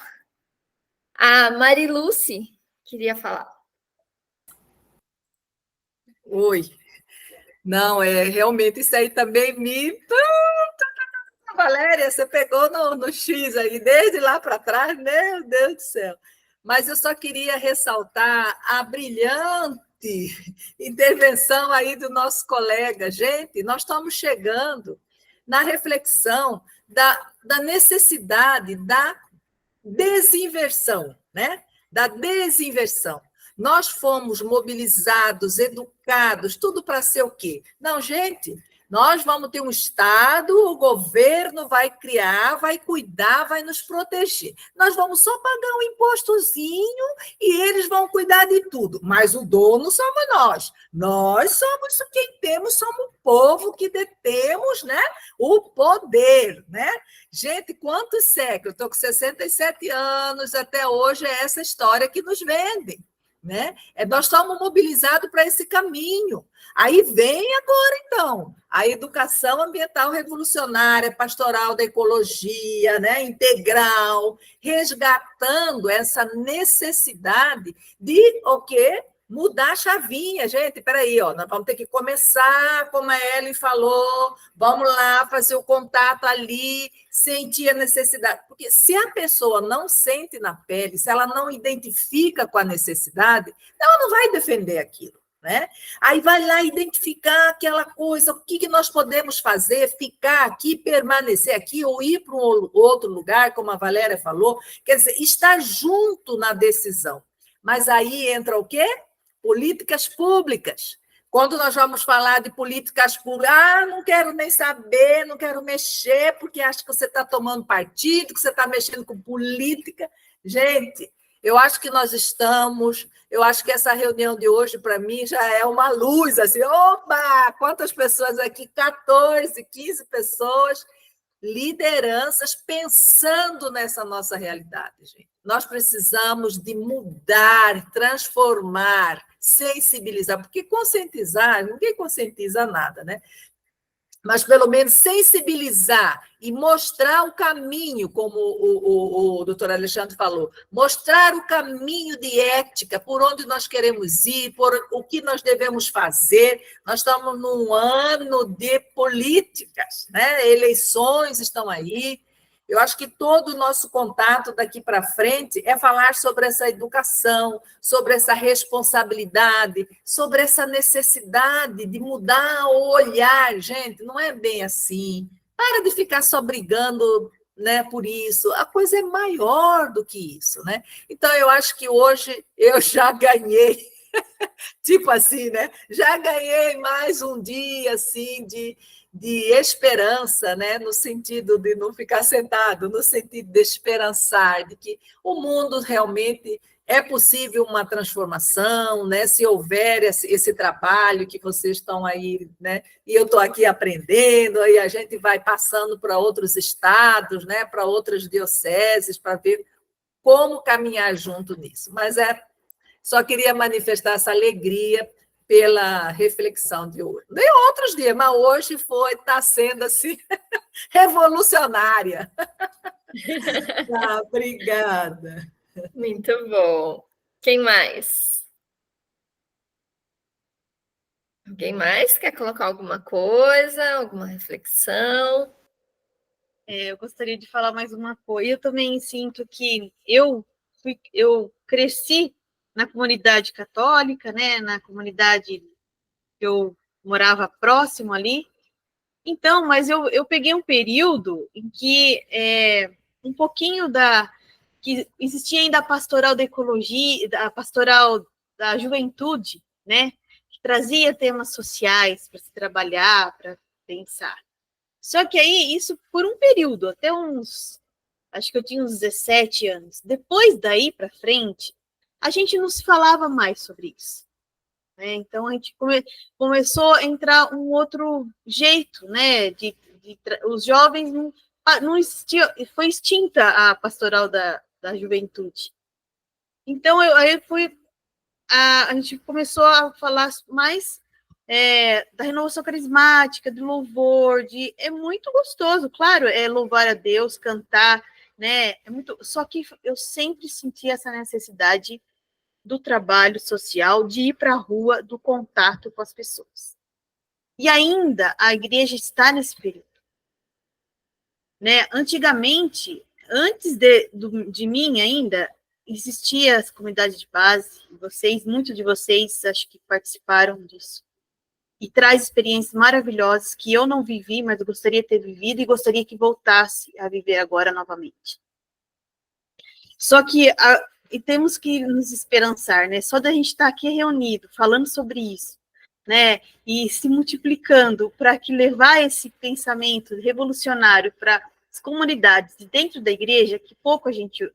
A Mariluce queria falar. Oi. Não, realmente isso aí também Valéria, você pegou no X aí, desde lá para trás, meu Deus do céu. Mas eu só queria ressaltar a brilhante intervenção aí do nosso colega. Gente, nós estamos chegando na reflexão da necessidade da desinversão, né? Da desinversão. Nós fomos mobilizados, educados, tudo para ser o quê? Não, gente, nós vamos ter um Estado, o governo vai criar, vai cuidar, vai nos proteger. Nós vamos só pagar um impostozinho e eles vão cuidar de tudo. Mas o dono somos nós. Nós somos quem temos, somos o povo que detemos, né, o poder. Né? Gente, quantos séculos? Estou com 67 anos, até hoje é essa história que nos vendem. Né? Nós estamos mobilizados para esse caminho. Aí vem agora, então, a educação ambiental revolucionária, pastoral da ecologia, né? Integral, resgatando essa necessidade de o quê? Mudar a chavinha, gente. Espera aí, nós vamos ter que começar, como a Ellen falou, vamos lá fazer o contato ali, sentir a necessidade. Porque se a pessoa não sente na pele, se ela não identifica com a necessidade, ela não vai defender aquilo. Né? Aí vai lá identificar aquela coisa, o que nós podemos fazer, ficar aqui, permanecer aqui, ou ir para um outro lugar, como a Valéria falou, quer dizer, estar junto na decisão. Mas aí entra o quê? Políticas públicas. Quando nós vamos falar de políticas públicas, não quero nem saber, não quero mexer, porque acho que você está tomando partido, que você está mexendo com política. Gente, eu acho que eu acho que essa reunião de hoje, para mim, já é uma luz, assim, opa, quantas pessoas aqui? 14, 15 pessoas. lideranças pensando nessa nossa realidade, gente. Nós precisamos de mudar, transformar, sensibilizar, porque conscientizar, ninguém conscientiza nada, né? Mas pelo menos sensibilizar e mostrar o caminho, como o doutor Alexandre falou, mostrar o caminho de ética, por onde nós queremos ir, por o que nós devemos fazer. Nós estamos num ano de políticas, né? Eleições estão aí. Eu acho que todo o nosso contato daqui para frente é falar sobre essa educação, sobre essa responsabilidade, sobre essa necessidade de mudar o olhar. Gente, não é bem assim. Para de ficar só brigando, né, por isso. A coisa é maior do que isso, né? Então, eu acho que hoje eu já ganhei, tipo assim, né? Já ganhei mais um dia assim de esperança, né? No sentido de não ficar sentado, no sentido de esperançar, de que o mundo realmente é possível uma transformação, né? Se houver esse trabalho que vocês estão aí, né? E eu estou aqui aprendendo, aí a gente vai passando para outros estados, né? Para outras dioceses, para ver como caminhar junto nisso. Mas só queria manifestar essa alegria pela reflexão de hoje. Nem outros dias, mas hoje está sendo assim, revolucionária. Tá, obrigada. Muito bom. Quem mais? Alguém mais quer colocar alguma coisa, alguma reflexão? Eu gostaria de falar mais uma coisa. Eu também sinto que eu cresci na comunidade católica, né? Na comunidade que eu morava próximo ali. Então, mas eu peguei um período em que um pouquinho que existia ainda a pastoral da ecologia, a pastoral da juventude, né? Que trazia temas sociais para se trabalhar, para pensar. Só que aí, isso por um período, até acho que eu tinha uns 17 anos. Depois daí para frente, a gente não se falava mais sobre isso. Né? Então, a gente começou a entrar um outro jeito, né? Os jovens não existia, foi extinta a pastoral da juventude. Então, a gente começou a falar mais da renovação carismática, de louvor, é muito gostoso, claro, louvar a Deus, cantar, né? Só que eu sempre senti essa necessidade do trabalho social, de ir para a rua, do contato com as pessoas. E ainda a igreja está nesse período. Né? Antigamente, antes de mim ainda, existia as comunidades de base, muitos de vocês acho que participaram disso. E traz experiências maravilhosas que eu não vivi, mas eu gostaria de ter vivido e gostaria que voltasse a viver agora novamente. Só que e temos que nos esperançar, né? Só da gente estar aqui reunido, falando sobre isso, né? E se multiplicando para que levar esse pensamento revolucionário para as comunidades de dentro da igreja, que pouco a gente...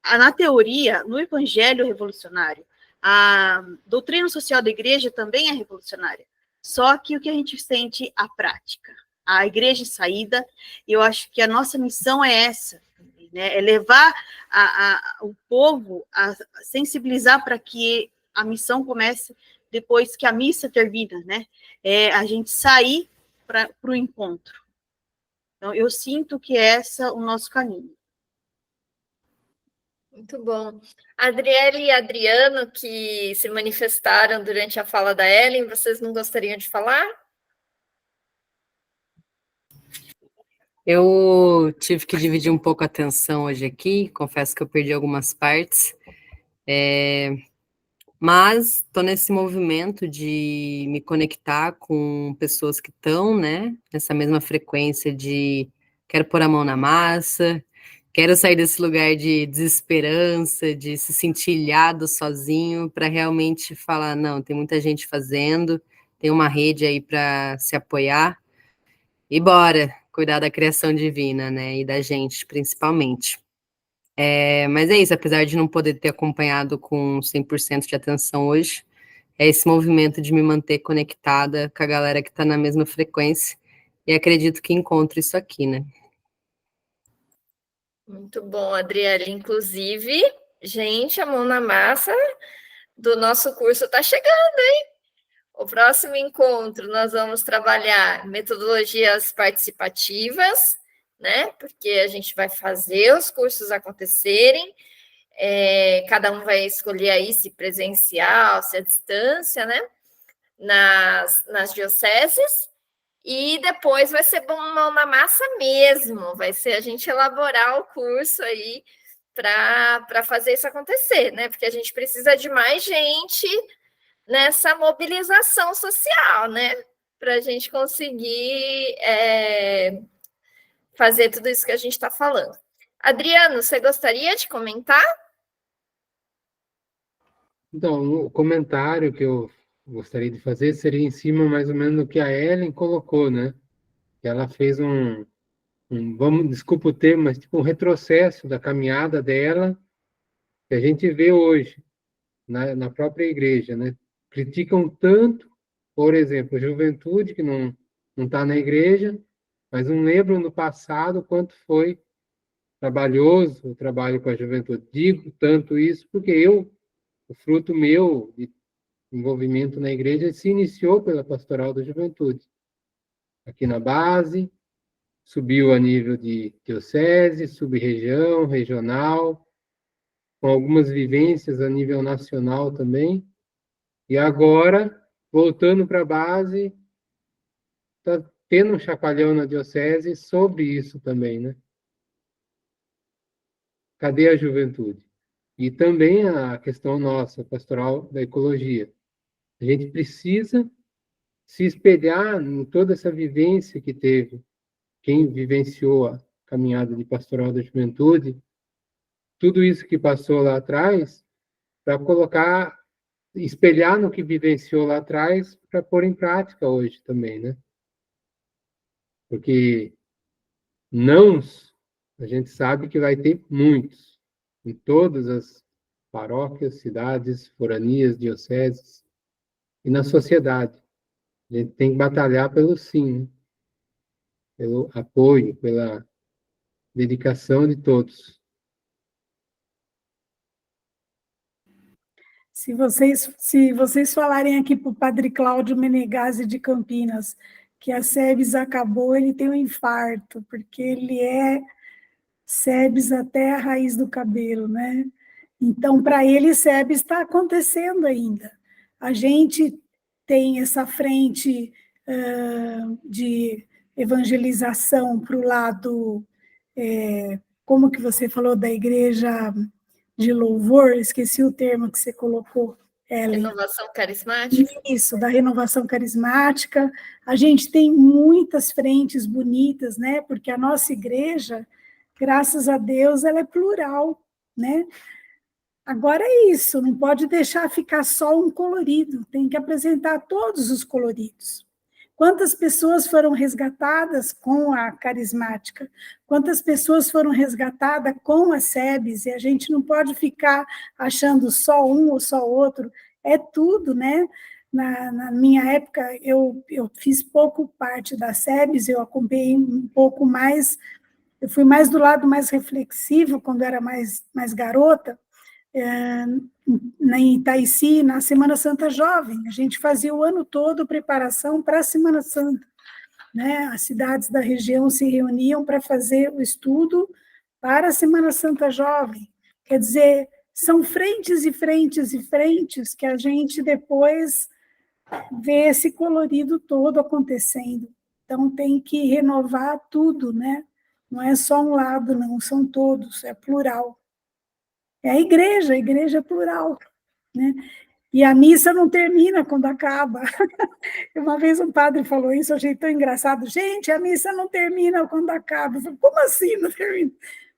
Na teoria, no evangelho revolucionário, a doutrina social da igreja também é revolucionária. Só que o que a gente sente a prática, a igreja em saída, eu acho que a nossa missão é essa, né? É levar o povo a sensibilizar para que a missão comece depois que a missa termina, né? A gente sair para o encontro. Então, eu sinto que esse é o nosso caminho. Muito bom. Adriele e Adriano, que se manifestaram durante a fala da Ellen, vocês não gostariam de falar? Eu tive que dividir um pouco a atenção hoje aqui, confesso que eu perdi algumas partes, mas estou nesse movimento de me conectar com pessoas que estão, né, nessa mesma frequência de quero pôr a mão na massa, quero sair desse lugar de desesperança, de se sentir ilhado sozinho, para realmente falar, não, tem muita gente fazendo, tem uma rede aí para se apoiar, e bora cuidar da criação divina, né, e da gente, principalmente. Mas é isso, apesar de não poder ter acompanhado com 100% de atenção hoje, é esse movimento de me manter conectada com a galera que está na mesma frequência, e acredito que encontro isso aqui, né. Muito bom, Adriele. Inclusive, gente, a mão na massa do nosso curso está chegando, hein? O próximo encontro nós vamos trabalhar metodologias participativas, né? Porque a gente vai fazer os cursos acontecerem, cada um vai escolher aí se presencial, se à distância, né? Nas dioceses, e depois vai ser mão na massa mesmo, vai ser a gente elaborar o curso aí para fazer isso acontecer, né? Porque a gente precisa de mais gente nessa mobilização social, né? Para a gente conseguir fazer tudo isso que a gente está falando. Adriano, você gostaria de comentar? Então, o comentário que eu gostaria de fazer seria em cima mais ou menos do que a Ellen colocou, né? Ela fez vamos, desculpa o termo, mas tipo um retrocesso da caminhada dela que a gente vê hoje na própria igreja, né? Criticam tanto, por exemplo, a juventude que não está na igreja, mas não lembram no passado quanto foi trabalhoso o trabalho com a juventude. Digo tanto isso porque o fruto meu de envolvimento na igreja se iniciou pela pastoral da juventude. Aqui na base, subiu a nível de diocese, sub-região, regional, com algumas vivências a nível nacional também. E agora, voltando para a base, está tendo um chacoalhão na diocese sobre isso também, né? Cadê a juventude? E também a questão nossa, pastoral da ecologia. A gente precisa se espelhar em toda essa vivência que teve quem vivenciou a caminhada de pastoral da juventude, tudo isso que passou lá atrás, para colocar, espelhar no que vivenciou lá atrás, para pôr em prática hoje também, né? Porque nãos, a gente sabe que vai ter muitos, em todas as paróquias, cidades, foranias, dioceses, e na sociedade. A gente tem que batalhar pelo sim, né? Pelo apoio, pela dedicação de todos. Se vocês falarem aqui para o padre Cláudio Menegazzi de Campinas que a SEBS acabou, ele tem um infarto, porque ele é SEBS até a raiz do cabelo, né? Então, para ele, SEBS está acontecendo ainda. A gente tem essa frente de evangelização para o lado, como que você falou, da igreja de louvor, esqueci o termo que você colocou, Ellen. Renovação carismática? Isso, da renovação carismática. A gente tem muitas frentes bonitas, né? Porque a nossa igreja, graças a Deus, ela é plural, né? Agora é isso, não pode deixar ficar só um colorido, tem que apresentar todos os coloridos. Quantas pessoas foram resgatadas com a carismática? Quantas pessoas foram resgatadas com a SEBS? E a gente não pode ficar achando só um ou só outro. É tudo, né? Na minha época, eu fiz pouco parte da SEBS, eu acompanhei um pouco mais, eu fui mais do lado mais reflexivo, quando era mais garota, em Itaici, na Semana Santa Jovem. A gente fazia o ano todo preparação para a Semana Santa, né? As cidades da região se reuniam para fazer o estudo para a Semana Santa Jovem. Quer dizer, são frentes e frentes e frentes que a gente depois vê esse colorido todo acontecendo. Então, tem que renovar tudo, né? Não é só um lado, não, são todos, é plural. É a igreja é plural, né? E a missa não termina quando acaba. Uma vez um padre falou isso, eu achei tão engraçado. Gente, a missa não termina quando acaba. Eu falei, como assim não termina?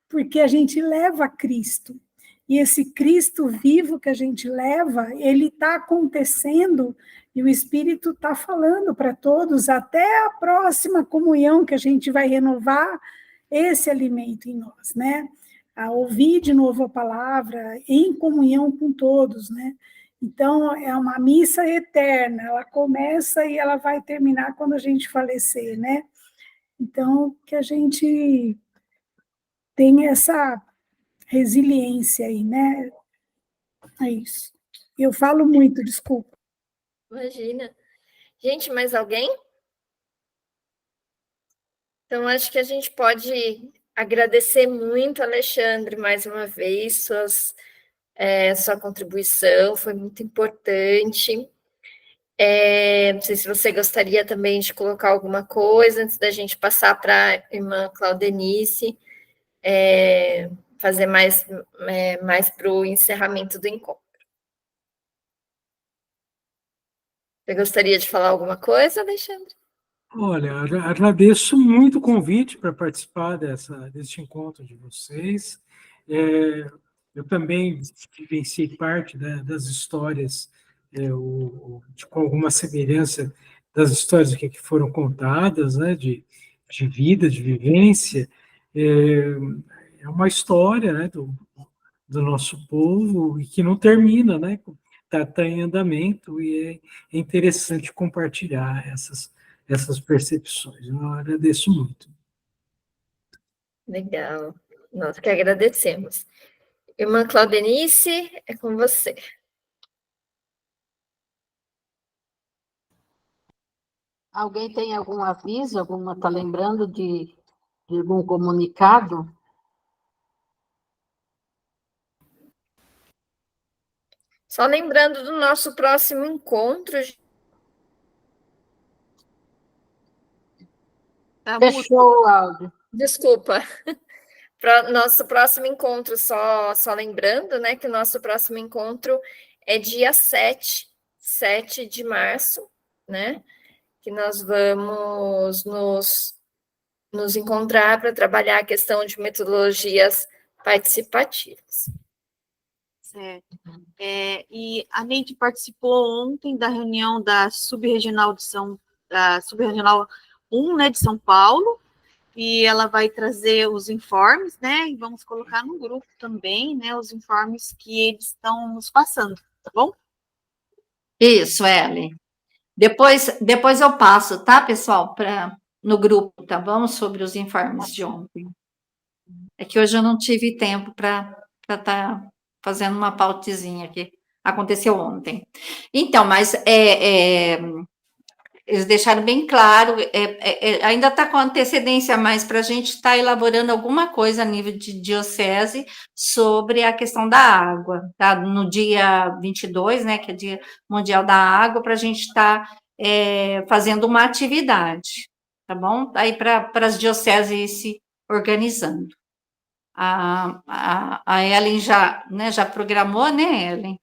Porque a gente leva Cristo. E esse Cristo vivo que a gente leva, ele está acontecendo e o Espírito está falando para todos, até a próxima comunhão que a gente vai renovar esse alimento em nós, né? A ouvir de novo a palavra em comunhão com todos, né? Então, é uma missa eterna, ela começa e ela vai terminar quando a gente falecer, né? Então, que a gente tem essa resiliência aí, né? É isso. Eu falo muito, desculpa. Imagina. Gente, mais alguém? Então, acho que a gente pode agradecer muito, Alexandre, mais uma vez, sua contribuição, foi muito importante. Não sei se você gostaria também de colocar alguma coisa antes da gente passar para a irmã Claudenice, fazer mais para o encerramento do encontro. Você gostaria de falar alguma coisa, Alexandre? Olha, agradeço muito o convite para participar deste encontro de vocês. Eu também vivenciei parte, né, das histórias, com alguma semelhança das histórias que foram contadas, né, de vida, de vivência. É uma história, né, do nosso povo e que não termina, né? Está em andamento e é interessante compartilhar essas percepções. Eu agradeço muito. Legal. Nós que agradecemos. Irmã Claudenice, é com você. Alguém tem algum aviso? Alguma está lembrando de algum comunicado? Só lembrando do nosso próximo encontro. Fechou o áudio. Desculpa. Para nosso próximo encontro, só lembrando, né, que o nosso próximo encontro é dia 7 de março, né? Que nós vamos nos encontrar para trabalhar a questão de metodologias participativas. Certo. E a Neide participou ontem da reunião da Subregional 1, né, de São Paulo, e ela vai trazer os informes, né, e vamos colocar no grupo também, né, os informes que eles estão nos passando, tá bom? Isso, Ellen. Depois eu passo, tá, pessoal, no grupo, tá bom? Sobre os informes de ontem. É que hoje eu não tive tempo para estar fazendo uma pautezinha que aconteceu ontem. Então, mas eles deixaram bem claro, ainda está com antecedência, mas para a gente estar elaborando alguma coisa a nível de diocese sobre a questão da água, tá? No dia 22, né, que é Dia Mundial da Água, para a gente estar fazendo uma atividade, tá bom? Aí para as dioceses se organizando. A Ellen já programou, né, Ellen?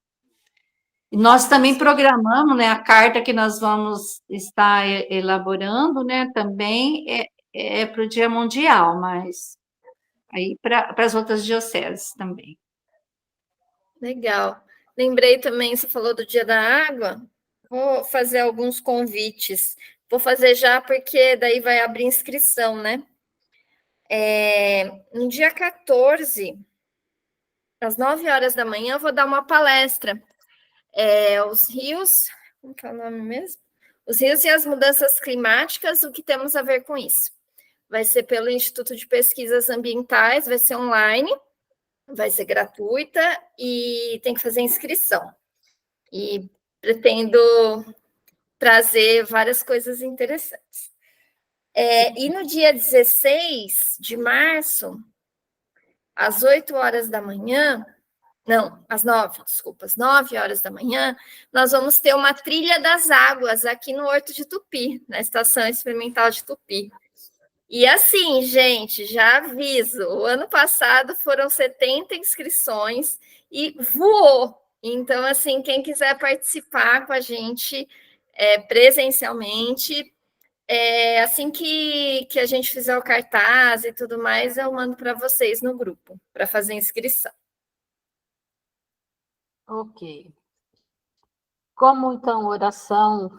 Nós também programamos, né, a carta que nós vamos estar elaborando, né, também para o Dia Mundial, mas aí para as outras dioceses também. Legal. Lembrei também, você falou do Dia da Água, vou fazer alguns convites. Vou fazer já, porque daí vai abrir inscrição, né? No dia 14, às 9 horas da manhã, eu vou dar uma palestra. Os rios, como que é o nome mesmo? Os rios e as mudanças climáticas, o que temos a ver com isso? Vai ser pelo Instituto de Pesquisas Ambientais, vai ser online, vai ser gratuita e tem que fazer inscrição. E pretendo trazer várias coisas interessantes. E no dia 16 de março, às 8 horas da manhã, não, às 9, desculpa, às 9 horas da manhã, nós vamos ter uma trilha das águas aqui no Horto de Tupi, na Estação Experimental de Tupi. E assim, gente, já aviso, o ano passado foram 70 inscrições e voou. Então, assim, quem quiser participar com a gente presencialmente, assim que a gente fizer o cartaz e tudo mais, eu mando para vocês no grupo, para fazer inscrição. Ok. Como, então, oração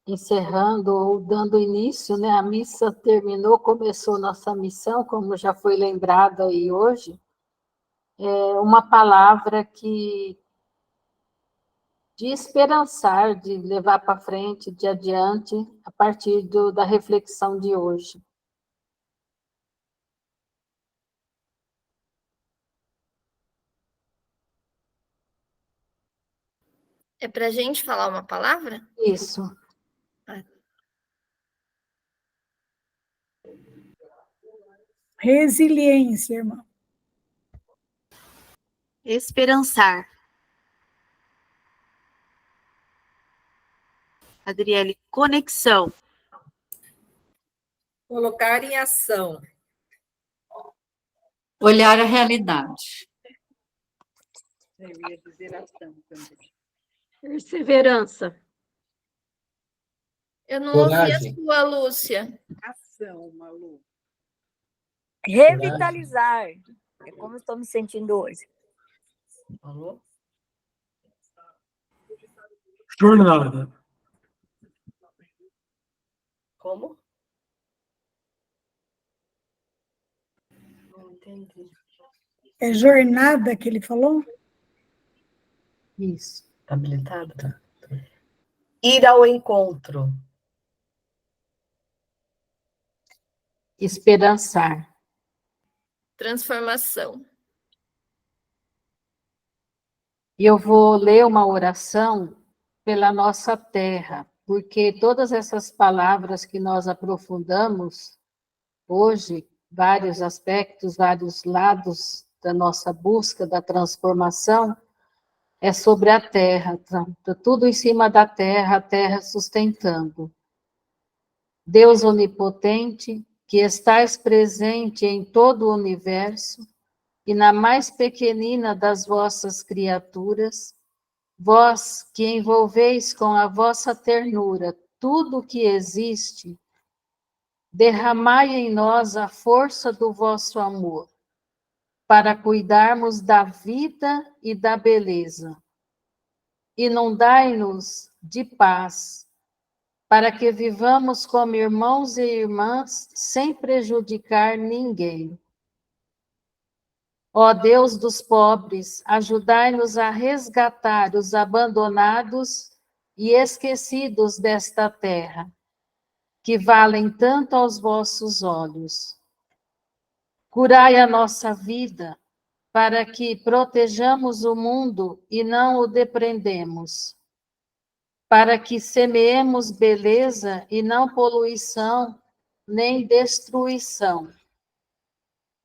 encerrando ou dando início, né? A missa terminou, começou nossa missão, como já foi lembrado aí hoje, uma palavra de esperançar, de levar para frente, de adiante, a partir da reflexão de hoje. É para a gente falar uma palavra? Isso. Resiliência, irmão. Esperançar. Adriele, conexão. Colocar em ação. Olhar a realidade. Eu ia dizer ação também. Perseverança. Eu não ouvi a Coragem. sua, Lúcia. Ação, Malu. Revitalizar. É como estou me sentindo hoje. Falou? Jornada. Como? Não entendi. É jornada que ele falou? Isso. Tá habilitado? Tá. Ir ao encontro. Esperançar. Transformação. E eu vou ler uma oração pela nossa terra, porque todas essas palavras que nós aprofundamos hoje, vários aspectos, vários lados da nossa busca da transformação, é sobre a terra, tudo em cima da terra, a terra sustentando. Deus onipotente, que estais presente em todo o universo e na mais pequenina das vossas criaturas, vós que envolveis com a vossa ternura tudo o que existe, derramai em nós a força do vosso amor, para cuidarmos da vida e da beleza. Inundai-nos de paz, para que vivamos como irmãos e irmãs, sem prejudicar ninguém. Ó Deus dos pobres, ajudai-nos a resgatar os abandonados e esquecidos desta terra, que valem tanto aos vossos olhos. Curai a nossa vida, para que protejamos o mundo e não o depreendemos, para que semeemos beleza e não poluição, nem destruição.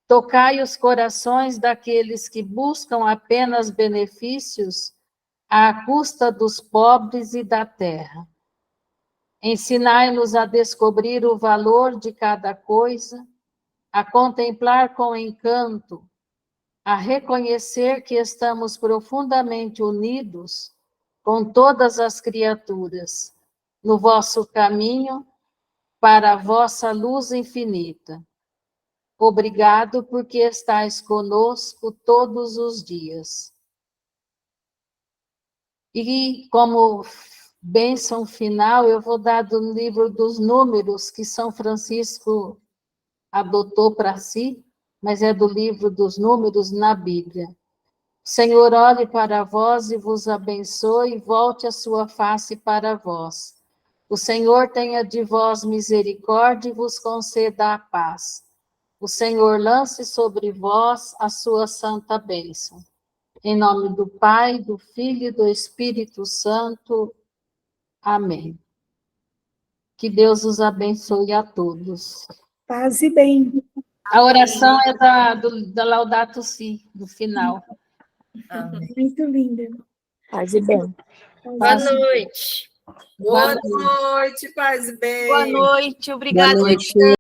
Tocai os corações daqueles que buscam apenas benefícios à custa dos pobres e da terra. Ensinai-nos a descobrir o valor de cada coisa, a contemplar com encanto, a reconhecer que estamos profundamente unidos com todas as criaturas, no vosso caminho para a vossa luz infinita. Obrigado porque estais conosco todos os dias. E como bênção final, eu vou dar do livro dos Números, que São Francisco adotou para si, mas é do livro dos Números na Bíblia. Senhor, olhe para vós e vos abençoe, e volte a sua face para vós. O Senhor tenha de vós misericórdia e vos conceda a paz. O Senhor lance sobre vós a sua santa bênção. Em nome do Pai, do Filho e do Espírito Santo. Amém. Que Deus os abençoe a todos. Paz e bem. A oração é da Laudato Si, do final. Muito linda. Paz e bem. Boa noite. Boa noite, paz e bem. Boa noite, obrigada. Boa noite.